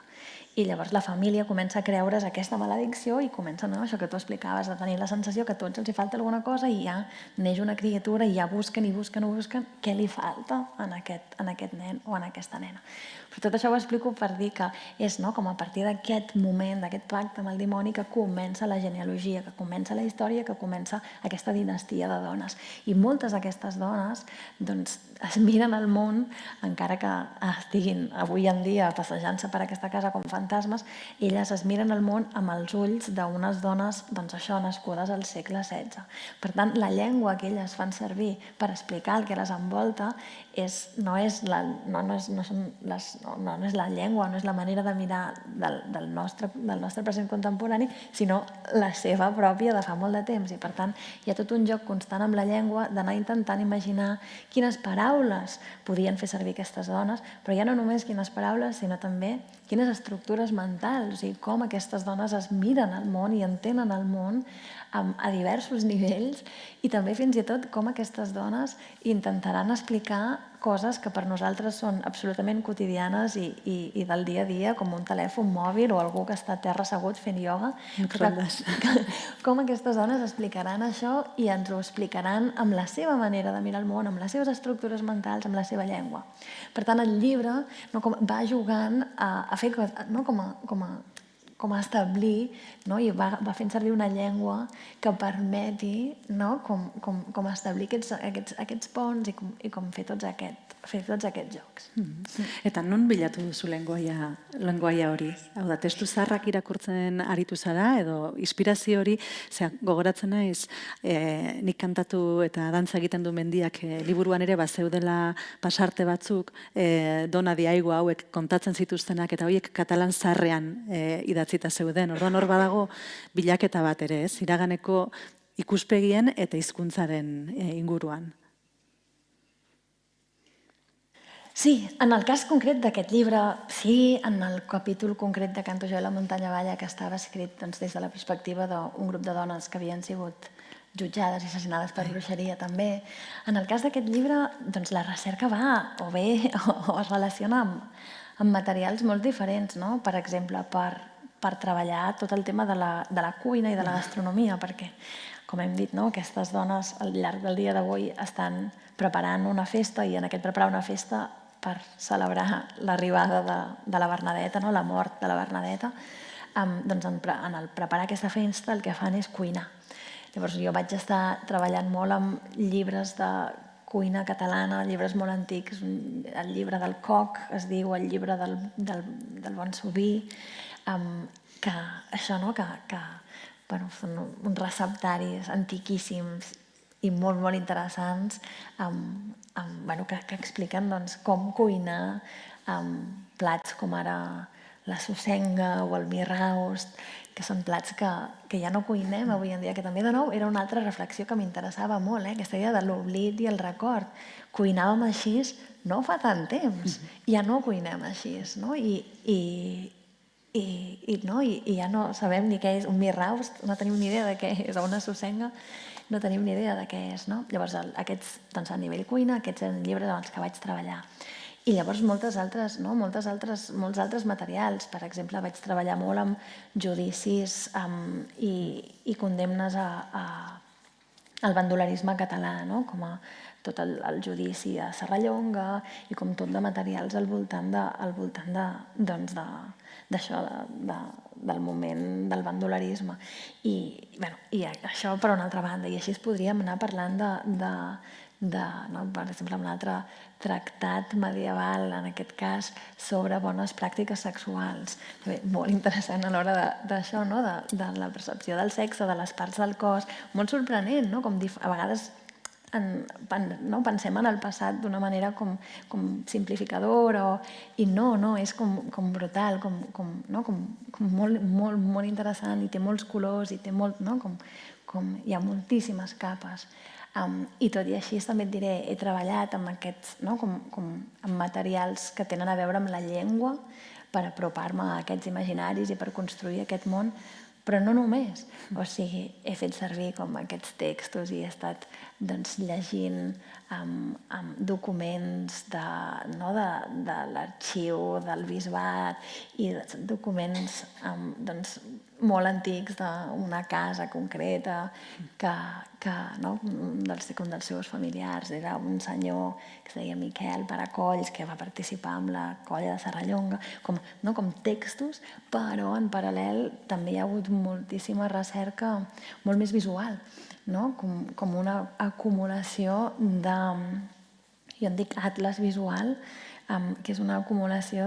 I llavors la família comença a creure's aquesta maledicció i comença, això que tu explicaves, a tenir la sensació que a tots els hi falta alguna cosa i ja neix una criatura i ja busquen què li falta en aquest nen o en aquesta nena. Però tot això ho explico per dir que és com a partir d'aquest moment, d'aquest pacte amb el dimoni, que comença la genealogia, que comença la història, que comença aquesta dinastia de dones. I moltes d'aquestes dones es miren al món, encara que estiguin avui en dia passejant-se per aquesta casa com fantasmes, elles es miren al món amb els ulls d'unes dones, nascudes al segle XVI. Per tant, la llengua que elles fan servir per explicar el que les envolta no és la llengua, no és la manera de mirar del nostre present contemporani, sinó la seva pròpia de fa molt de temps. I per tant, hi ha tot un joc constant amb la llengua d'anar intentant imaginar quines paraules podien fer servir aquestes dones, però ja no només quines paraules, sinó també quines estructures mentals, o sigui, com aquestes dones es miren al món i entenen el món a diversos nivells i també fins i tot com aquestes dones intentaran explicar coses que per nosaltres són absolutament quotidianes i del dia a dia, com un telèfon mòbil o algú que està a terra assegut fent ioga. Com aquestes dones explicaran això i ens ho explicaran amb la seva manera de mirar el món, amb les seves estructures mentals, amb la seva llengua. Per tant, el llibre va jugant a fer com com establir, no? I va fent servir una llengua que permeti, no? com establir aquests ponts i com fer tots aquests jocs. Eta non bilatu duzu lengoaia hori? Hau da, testu zaharrak irakurtzen aritu zara, edo inspirazio hori, gogoratzen naiz, nik kantatu eta dantza egiten du mendiak liburuan ere bazeudela pasarte batzuk, dona diaigu hauek kontatzen zituztenak, eta horiek katalan zaharrean idatzita zeuden. Orduan hor badago bilaketa bat ere, iraganeko ikuspegien eta hizkuntzaren inguruan. Sí, en el cas concret d'aquest llibre, sí, en el capítol concret de Canto jo a la muntanya balla, que estava escrit des de la perspectiva d'un grup de dones que havien sigut jutjades i assassinades per bruixeria també. En el cas d'aquest llibre, la recerca va o bé o es relaciona amb materials molt diferents, no? Per exemple, per treballar tot el tema de la cuina i de la gastronomia, perquè, com hem dit, aquestes dones al llarg del dia d'avui estan preparant una festa, i en aquest preparar una festa per celebrar l'arribada de la Bernadeta, la mort de la Bernadeta, doncs en el preparar aquesta festa el que fan és cuinar. Llavors jo vaig estar treballant molt amb llibres de cuina catalana, llibres molt antics, el llibre del Coc es diu, el llibre del Bon Subí, que això, que són uns receptaris antiquíssims i molt, molt interessants, que expliquen com cuinar plats com ara la sussenga o el mirraust, que són plats que ja no cuinem avui en dia, que també, de nou, era una altra reflexió que m'interessava molt, aquesta idea de l'oblit i el record. Cuinàvem així no fa tant temps, ja no cuinem així, no? I ja no sabem ni què és un mirraust, no tenim ni idea de què és, o una sussenga, no tenim ni idea de què és, no? Llavors, aquests, a nivell cuina, aquests eren llibres amb els que vaig treballar. I llavors molts altres materials. Per exemple, vaig treballar molt amb judicis i condemnes al bandolerisme català, com a tot el judici a Serrallonga i com tot de materials al voltant d'això, del moment del bandolerisme. I això per una altra banda. I així podríem anar parlant per exemple, un altre tractat medieval, en aquest cas, sobre bones pràctiques sexuals. Molt interessant a l'hora d'això, de la percepció del sexe, de les parts del cos. Molt sorprenent, com a vegades pensem en el passat d'una manera com simplificadora, i no, és com brutal, com molt interessant, i té molts colors, i té molt, hi ha moltíssimes capes. I tot i així també et diré, he treballat amb aquests, amb materials que tenen a veure amb la llengua per apropar-me a aquests imaginaris i per construir aquest món, però no només. O sigui, he fet servir com aquests textos i he estat llegint documents de l'arxiu del bisbat i documents molt antics d'una casa concreta un dels seus familiars era un senyor que es deia Miquel Paracolls, que va participar amb la colla de Serrallonga, com textos, però en paral·lel també hi ha hagut moltíssima recerca molt més visual, com una acumulació de, jo en dic atles visual, que és una acumulació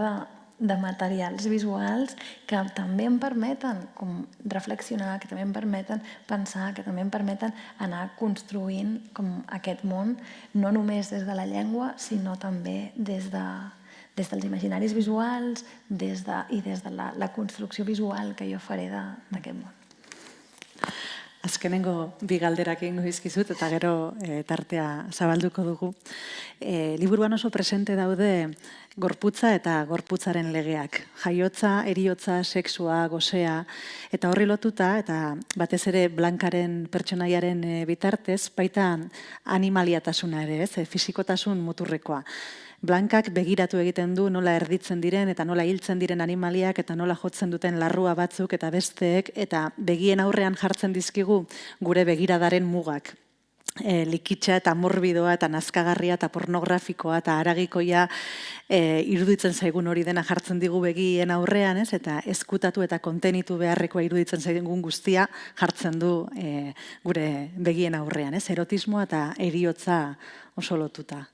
de materials visuals que també em permeten reflexionar, que també em permeten pensar, que també em permeten anar construint aquest món, no només des de la llengua, sinó també des dels imaginaris visuals i des de la construcció visual que jo faré d'aquest món. Azkenengo bi galderak egingo dizkizut eta gero tartea zabalduko dugu. Liburuan oso presente daude gorputza eta gorputzaren legeak. Jaiotza, eriotza, sexua, gozea, eta horri lotuta, eta batez ere Blankaren pertsonaiaren bitartez, baita animaliatasuna ere, fisikotasun muturrekoa. Blankak begiratu egiten du nola erditzen diren eta nola hiltzen diren animaliak eta nola jotzen duten larrua batzuk eta besteek eta begien aurrean jartzen dizkigu gure begiradaren mugak. likitsa eta morbidoa eta nazkagarria eta pornografikoa eta haragikoia iruditzen zaigun hori dena jartzen digu begien aurrean, ez? Eta ezkutatu eta kontenitu beharrekoa iruditzen zaigun guztia jartzen du gure begien aurrean, ez? Erotismoa eta heriotza oso lotuta.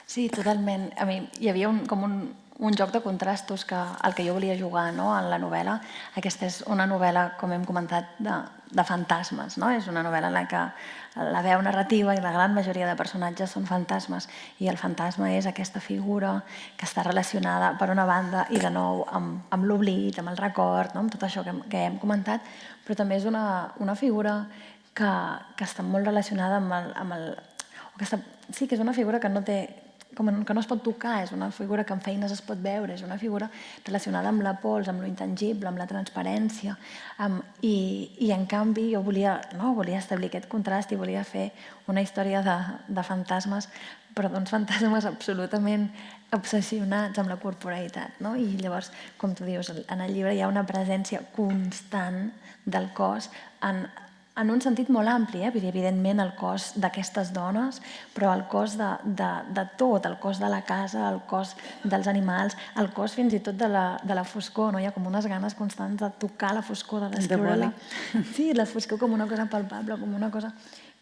Sí, totalment. A mi hi havia un joc de contrastos al que jo volia jugar en la novel·la. Aquesta és una novel·la, com hem comentat, de fantasmes. És una novel·la en la que la veu narrativa i la gran majoria de personatges són fantasmes, i el fantasma és aquesta figura que està relacionada, per una banda, i de nou amb l'oblit, amb el record, amb tot això que hem comentat, però també és una figura que està molt relacionada amb el... Sí, que és una figura que no té... que no es pot tocar, és una figura que en feines es pot veure, és una figura relacionada amb la pols, amb lo intangible, amb la transparència, i en canvi jo volia establir aquest contrast i volia fer una història de fantasmes, però d'uns fantasmes absolutament obsessionats amb la corporeïtat. I llavors, com tu dius, en el llibre hi ha una presència constant del cos en un sentit molt ampli, evidentment el cos d'aquestes dones, però el cos de tot, el cos de la casa, el cos dels animals, el cos fins i tot de la foscor. Hi ha com unes ganes constants de tocar la foscor, de descriure-la. Sí, la foscor com una cosa palpable, com una cosa...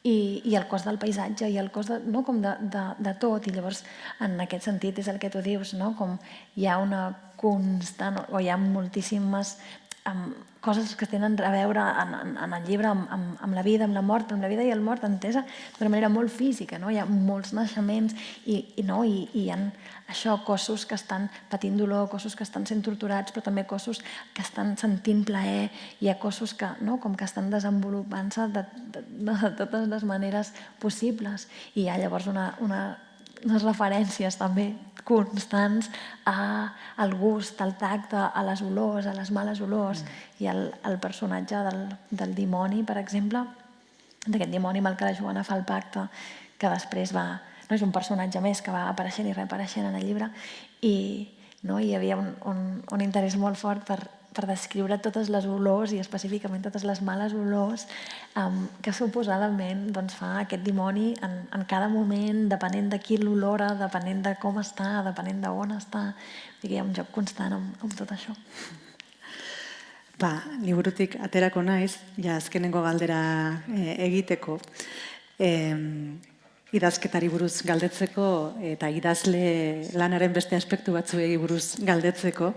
I el cos del paisatge, i el cos com de tot. I llavors, en aquest sentit, és el que tu dius, com hi ha una constant, o hi ha moltíssimes coses que tenen a veure en el llibre amb la vida, amb la mort, amb la vida i la mort entesa d'una manera molt física. Hi ha molts naixements i hi ha això, cossos que estan patint dolor, cossos que estan sent torturats, però també cossos que estan sentint plaer, hi ha cossos que estan desenvolupant-se de totes les maneres possibles. I hi ha llavors unes referències també constants al gust, al tacte, a les olors, a les males olors. I el personatge del dimoni, per exemple, d'aquest dimoni amb el que la Joana fa el pacte, que després és un personatge més que va apareixent i reapareixent en el llibre, i hi havia un interès molt fort per descriure totes les olors i específicament totes les males olors que suposadament fa aquest dimoni en cada moment, depenent de qui l'olora, depenent de com està, depenent d'on està. Hi ha un joc constant amb tot això. Liburutik aterako naiz, azkenengo galdera egiteko. Idazketari buruz galdetzeko eta idazle lanaren beste aspektu batzuei buruz galdetzeko.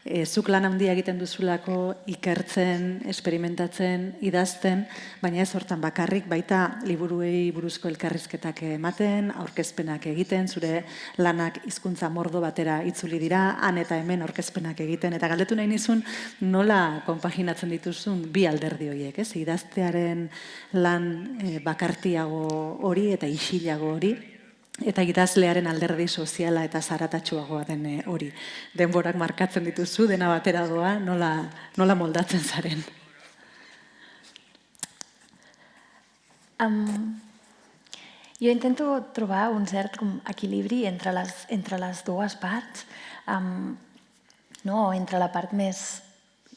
Zuk lan handia egiten duzulako ikertzen, experimentatzen, idazten, baina ez hortan bakarrik, baita liburuei buruzko elkarrizketak ematen, aurkezpenak egiten, zure lanak hizkuntza mordo batera itzuli dira, han eta hemen aurkezpenak egiten, eta galdetu nahi nizun nola konpaginatzen dituzun bi alderdi horiek, ez? Idaztearen lan bakartiago hori eta isilago hori, eta idazlearen alderdi soziala eta zaratatsuagoa den hori. Denborak markatzen dituzu, dena batera doa, nola moldatzen zaren? Jo intento trobar un cert equilibri entre les dues parts, entre la part més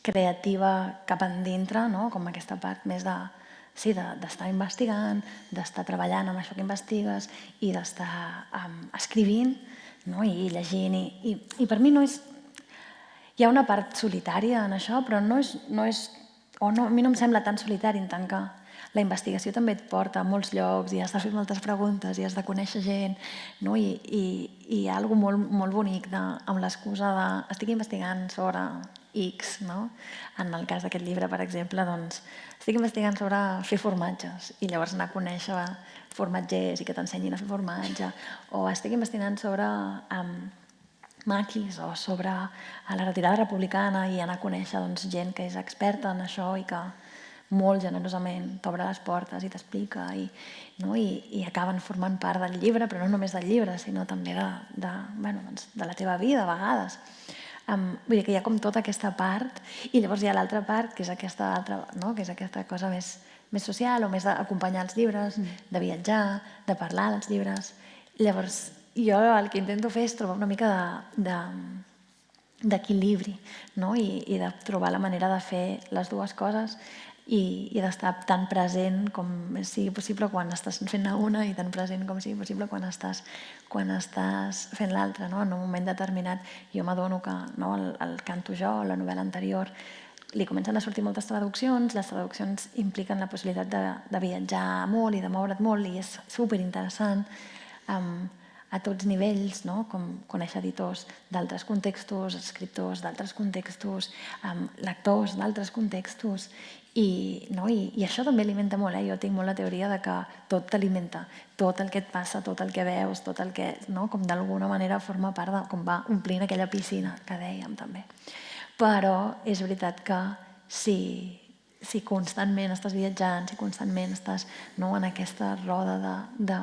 creativa cap endintre, com aquesta part més d'estar investigant, d'estar treballant amb això que investigues i d'estar escrivint i llegint. I per mi no és... Hi ha una part solitària en això, però no és... A mi no em sembla tan solitari en tant que la investigació també et porta a molts llocs i has de fer moltes preguntes i has de conèixer gent, i hi ha alguna cosa molt bonic amb l'excusa de estic investigant sobre X. En el cas d'aquest llibre, per exemple, estic investigant sobre fer formatges i llavors anar a conèixer formatgers i que t'ensenyin a fer formatge, o estic investigant sobre maquis o sobre la retirada republicana i anar a conèixer gent que és experta en això i que molt generosament t'obre les portes i t'explica i acaben formant part del llibre, però no només del llibre, sinó també de la teva vida, a vegades. Vull dir que hi ha com tota aquesta part i llavors hi ha l'altra part, que és aquesta cosa més social o més d'acompanyar els llibres, de viatjar, de parlar dels llibres. Llavors jo el que intento fer és trobar una mica d'equilibri i de trobar la manera de fer les dues coses i d'estar tan present com sigui possible quan estàs fent una i tan present com sigui possible quan estàs fent l'altra. En un moment determinat jo m'adono que el Canto jo, la novel·la anterior, li comencen a sortir moltes traduccions, les traduccions impliquen la possibilitat de viatjar molt i de moure't molt i és superinteressant a tots nivells, com conèixer editors d'altres contextos, escriptors d'altres contextos, lectors d'altres contextos i això també alimenta molt. Jo tinc molt la teoria de que tot t'alimenta, tot el que et passa, tot el que veus, tot el que com d'alguna manera forma part de com va omplint aquella piscina que dèiem també. Però és veritat que si constantment estàs viatjant, si constantment estàs en aquesta roda de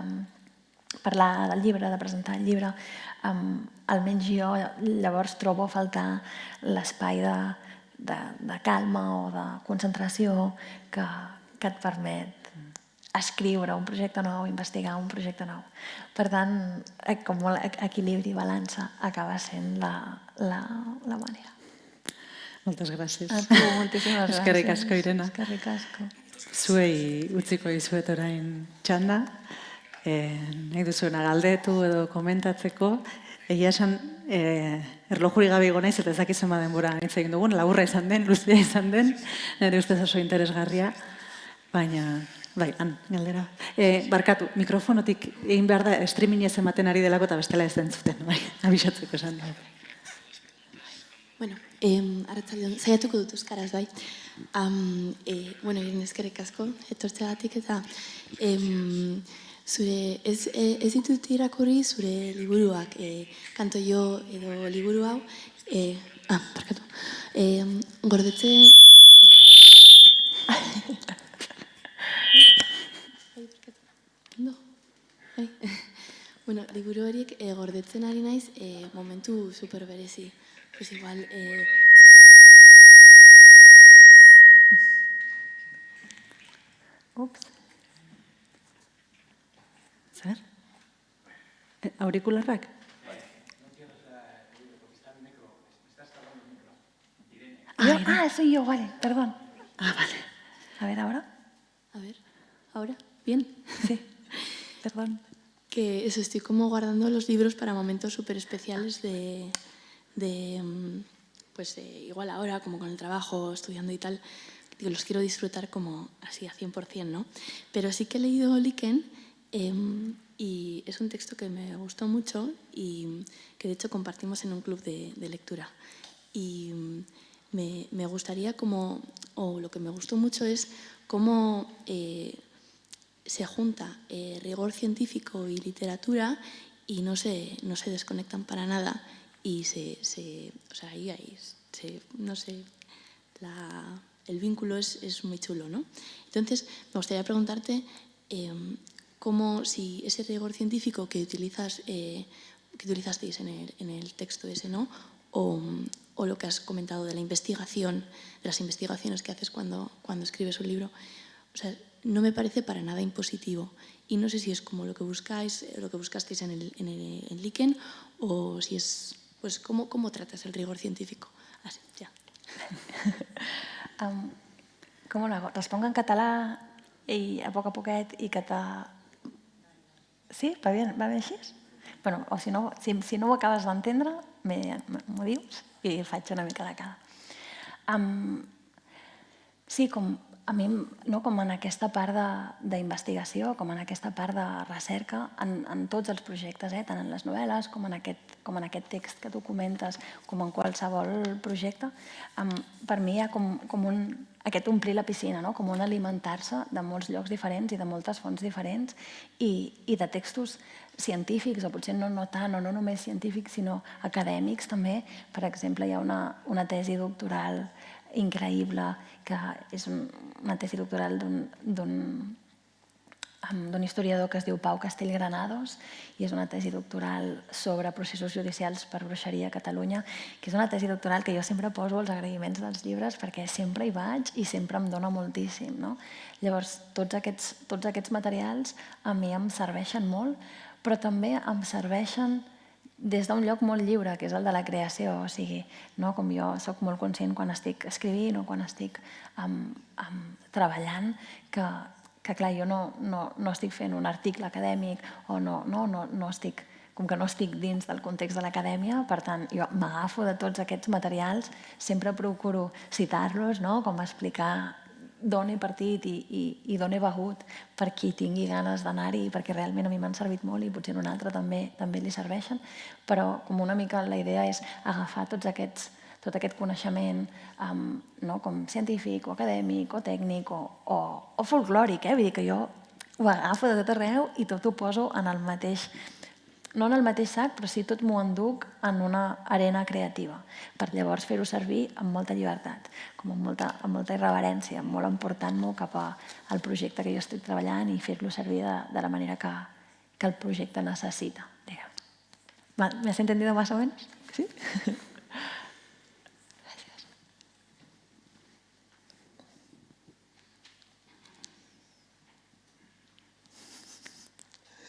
parlar del llibre, de presentar el llibre, almenys jo llavors trobo a faltar l'espai de calma o de concentració que et permet escriure un projecte nou, investigar un projecte nou. Per tant, com equilibri i balança acaba sent la manera. Moltes gràcies. A tu, moltíssimes gràcies. Eskerrik asko, Irene. Eskerrik asko. Zuei utziko dizuet orain txanda. Nahi duzuena galdetu edo komentatzeko. Egia esan, erlojurik gabe igo naiz eta ez dakizen denbora hitz egin dugun, laburra izan den, luzea izan den, nire ustez oso interesgarria, baina, bai, galdera. Barkatu, mikrofonotik egin behar da, streaming ez ematen ari delako eta bestela ez den zuten, bai, abisatzeko esan da. Bueno, arratzaldeon, saiatuko dut euskaraz, bai. Irene, eskerrik asko, etortzeagatik eta zure, ez ditut irakurri zure liburuak, Kanto jo edo liburu hau, barkatu, gordetze... Bueno, liburu horiek gordetzen ari naiz momentu super berezi. Pues igual... Ups. Zer? Aurikularrak? Soy yo, vale, perdón. Vale. A ver, ¿ahora? A ver, ¿ahora? ¿Bien? Sí, perdón. Que eso, estoy como guardando los libros para momentos súper especiales pues igual ahora, como con el trabajo, estudiando y tal, digo, los quiero disfrutar como así a 100%, ¿no? Pero sí que he leído Liken y es un texto que me gustó mucho y que de hecho compartimos en un club de lectura. Y me gustaría como, o lo que me gustó mucho es cómo se junta rigor científico y literatura y no se desconectan para nada y el vínculo es muy chulo, ¿no? Entonces, me gustaría preguntarte cómo, si ese rigor científico que utilizasteis en el texto ese, ¿no? O lo que has comentado de la investigación, de las investigaciones que haces cuando escribes un libro, o sea, no me parece para nada impositivo. Y no sé si es como lo que buscasteis en Liken, o si es, pues, ¿cómo tratas el rigor científico? Así, ya. ¿Cómo lo hago? ¿Respongo en catalán y a poquet y català? Sí? Va bien així? Bueno, o si no ho acabes d'entendre, m'ho dius i faig una mica de cada. Sí, a mi, com en aquesta part d'investigació, com en aquesta part de recerca, en tots els projectes, tant en les novel·les com en aquest text que tu comentes, com en qualsevol projecte, per mi hi ha com aquest omplir la piscina, com un alimentar-se de molts llocs diferents i de moltes fonts diferents i de textos científics, o potser no tant, o no només científics, sinó acadèmics també. Per exemple, hi ha una tesi doctoral increïble, que és una tesi doctoral d'un historiador que es diu Pau Castellgranados, i és una tesi doctoral sobre processos judicials per bruixeria a Catalunya, que és una tesi doctoral que jo sempre poso els agraïments dels llibres perquè sempre hi vaig i sempre em dona moltíssim. Llavors, tots aquests materials a mi em serveixen molt, però també em serveixen des d'un lloc molt lliure, que és el de la creació. O sigui, com jo soc molt conscient quan estic escrivint o quan estic treballant, que clar, jo no estic fent un article acadèmic o no estic, com que no estic dins del context de l'acadèmia, per tant, jo m'agafo de tots aquests materials, sempre procuro citar-los, com explicar d'on he partit i d'on he begut per qui tingui ganes d'anar-hi, perquè realment a mi m'han servit molt i potser a un altre també li serveixen, però com una mica la idea és agafar tot aquest coneixement com científic o acadèmic o tècnic o folclòric, vull dir que jo ho agafo de tot arreu i tot ho poso en el mateix, no en el mateix sac, però sí tot m'ho enduc en una arena creativa, per llavors fer-ho servir amb molta llibertat, com amb molta irreverència, molt emportant-m'ho cap al projecte que jo estic treballant i fer-lo servir de la manera que el projecte necessita. ¿Me has entendido más o menos? Sí?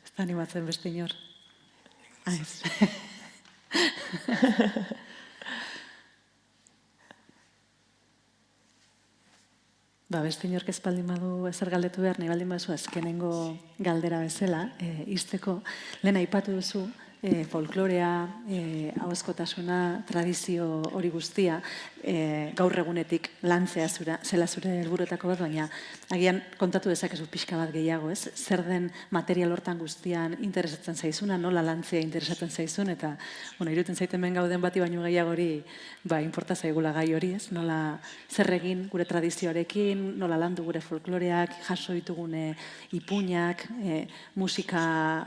Está animatzen beste inor. Ez. Beste inork ez baldin badu ezer galdetu behar, nahi baldin baduzu azkenengo galdera bezala, izteko, lehen aipatu duzu, folklorea, ahozkotasuna, tradizio hori guztia, gaur egunetik lantzea zela zure helburuetako bat, baina agian kontatu dezakezu pixka bat gehiago, ez? Zer den material hortan guztian interesatzen zaizuna, nola lantzea interesatzen zaizun, eta iruditzen zaiten ben gauden bati baino gehiago hori inporta zaigula gai hori, ez? Nola zer egin gure tradizioarekin, nola landu gure folkloreak, jaso ditugune ipuinak, musika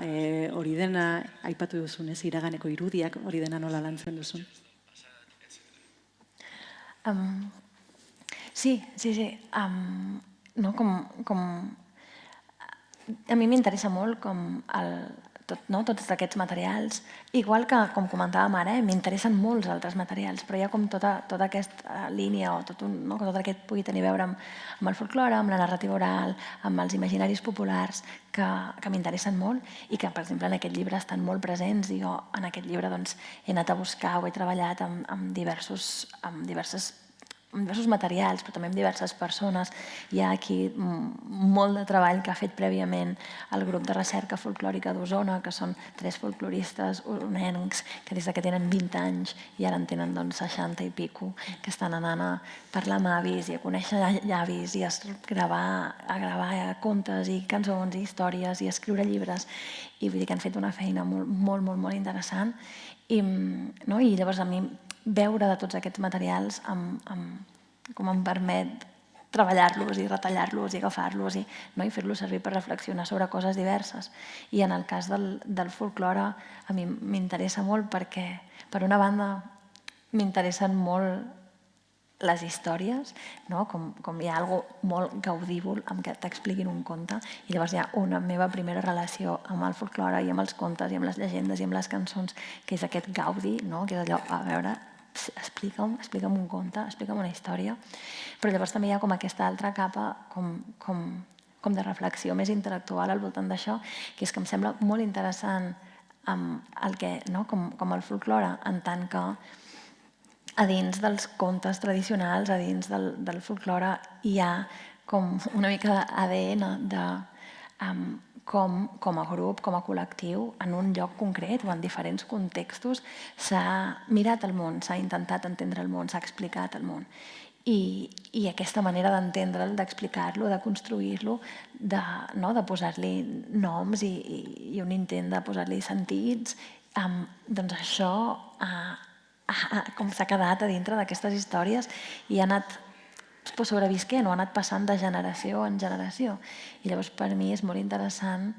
hori dena, aipatu duzun, ez? Iraganeko irudiak hori dena nola lantzen duzun. Sí. A mi m'interessa molt com tots aquests materials, igual que, com comentàvem ara, m'interessen molts altres materials, però hi ha com tota aquesta línia o tot el que pugui tenir a veure amb el folklore, amb la narrativa oral, amb els imaginaris populars, que m'interessen molt i que, per exemple, en aquest llibre estan molt presents i jo en aquest llibre he anat a buscar o he treballat amb diversos materials, però també amb diverses persones. Hi ha aquí molt de treball que ha fet prèviament el grup de recerca folclòrica d'Osona, que són 3 folcloristes onencs que des que tenen 20 anys i ara en tenen 60 i pico, que estan anant a parlar amb avis i a conèixer llavis i a gravar contes i cançons i històries i a escriure llibres. I vull dir que han fet una feina molt, molt, molt interessant. I llavors a mi veure de tots aquests materials com em permet treballar-los i retallar-los i agafar-los i fer-los servir per reflexionar sobre coses diverses. I en el cas del folklore a mi m'interessa molt perquè, per una banda, m'interessen molt les històries, com hi ha alguna cosa molt gaudívol amb què t'expliquin un conte, i llavors hi ha una meva primera relació amb el folklore i amb els contes i amb les llegendes i amb les cançons, que és aquest gaudi, que és allò, a veure, explica'm un conte, explica'm una història. Però llavors també hi ha com aquesta altra capa com de reflexió més intel·lectual al voltant d'això, que és que em sembla molt interessant com el folklore, en tant que a dins dels contes tradicionals, a dins del folklore, hi ha com una mica d'ADN de com a grup, com a col·lectiu, en un lloc concret o en diferents contextos, s'ha mirat el món, s'ha intentat entendre el món, s'ha explicat el món. I aquesta manera d'entendre'l, d'explicar-lo, de construir-lo, de posar-li noms i un intent de posar-li sentits, doncs això com s'ha quedat a dintre d'aquestes històries i ha anat sobrevisquent o ha anat passant de generació en generació. I llavors per mi és molt interessant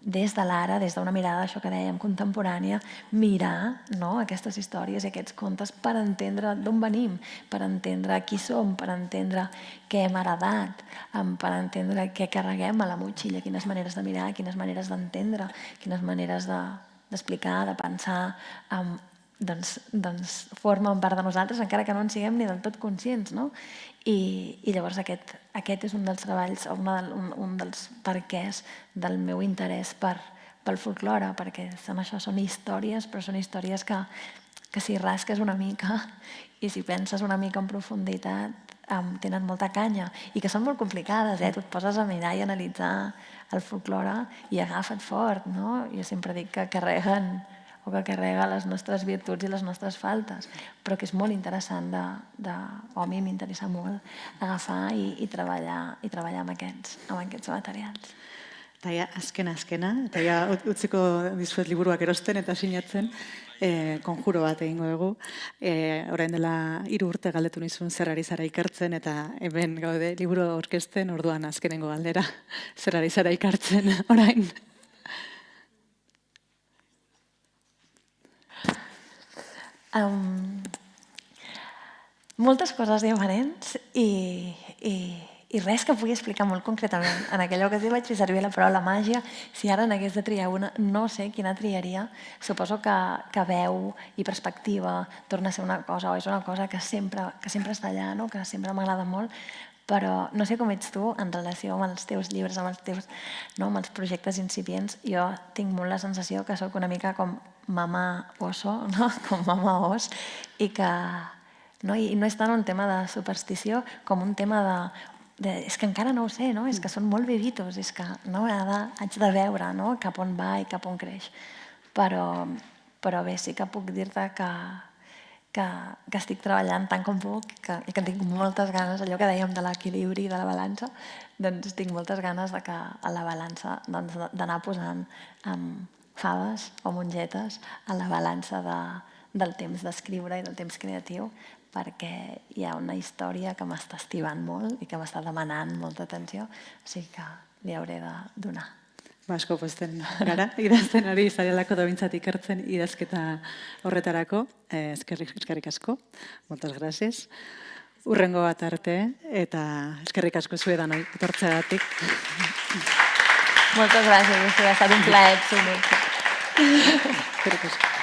des de l'ara, des d'una mirada, això que dèiem, contemporània, mirar aquestes històries i aquests contes per entendre d'on venim, per entendre qui som, per entendre què hem heredat, per entendre què carreguem a la motxilla, quines maneres de mirar, quines maneres d'entendre, quines maneres d'explicar, de pensar, doncs formen part de nosaltres, encara que no en siguem ni del tot conscients. I llavors aquest és un dels treballs, un dels perquès del meu interès per pel folklore, perquè són això, són històries, però són històries que si rasques una mica i si penses una mica en profunditat tenen molta canya i que són molt complicades, tu et poses a mirar i a analitzar el folklore i agafa't fort, no? Jo sempre dic que carreguen les nostres virtuts i les nostres faltes, però que és molt interessant o a mi m'interessa molt agafar i treballar amb aquests materials. Eta azkena, eta utziko dizuet liburuak erosten eta sinatzen, konjuro bat egingo dugu. Orain dela 3 urte galdetu nizun zer ari zara ikertzen, eta hemen gaude liburu aurkezten, orduan azkenengo galdera, zer ari zara ikertzen orain. Moltes coses diferents i res que pugui explicar molt concretament. En aquella ocasió vaig fer servir la paraula màgia. Si ara n'hagués de triar una, no sé quina triaria. Suposo que veu i perspectiva torna a ser una cosa, o és una cosa que sempre està allà, no? Que sempre m'agrada molt, però no sé com ets tu en relació amb els teus llibres, amb els projectes incipients. Jo tinc molt la sensació que sóc una mica com mama oso, no? Com mama os, i no és tant un tema de superstició com un tema és que encara no ho sé, no? És que són molt vivitos, és que no, haig de veure, no? Cap on va i cap on creix. Però bé, sí que puc dir-te que estic treballant tant com puc i que tinc moltes ganes, allò que dèiem de l'equilibri i de la balança, doncs tinc moltes ganes que a la balança d'anar posant faves o mongetes a la balança del temps d'escriure i del temps creatiu, perquè hi ha una història que m'està estivant molt i que m'està demanant molta atenció, o sigui que li hauré de donar. Asko pozten gara, idazten ari zarelako da bintzat ikertzen idazketa horretarako. Eskerrik asko, moltes gràcies. Urrengo bat arte, eta eskerrik asko zuedan etortzeagatik. Moltes gràcies, ha estat un plaer. Eskerrik asko.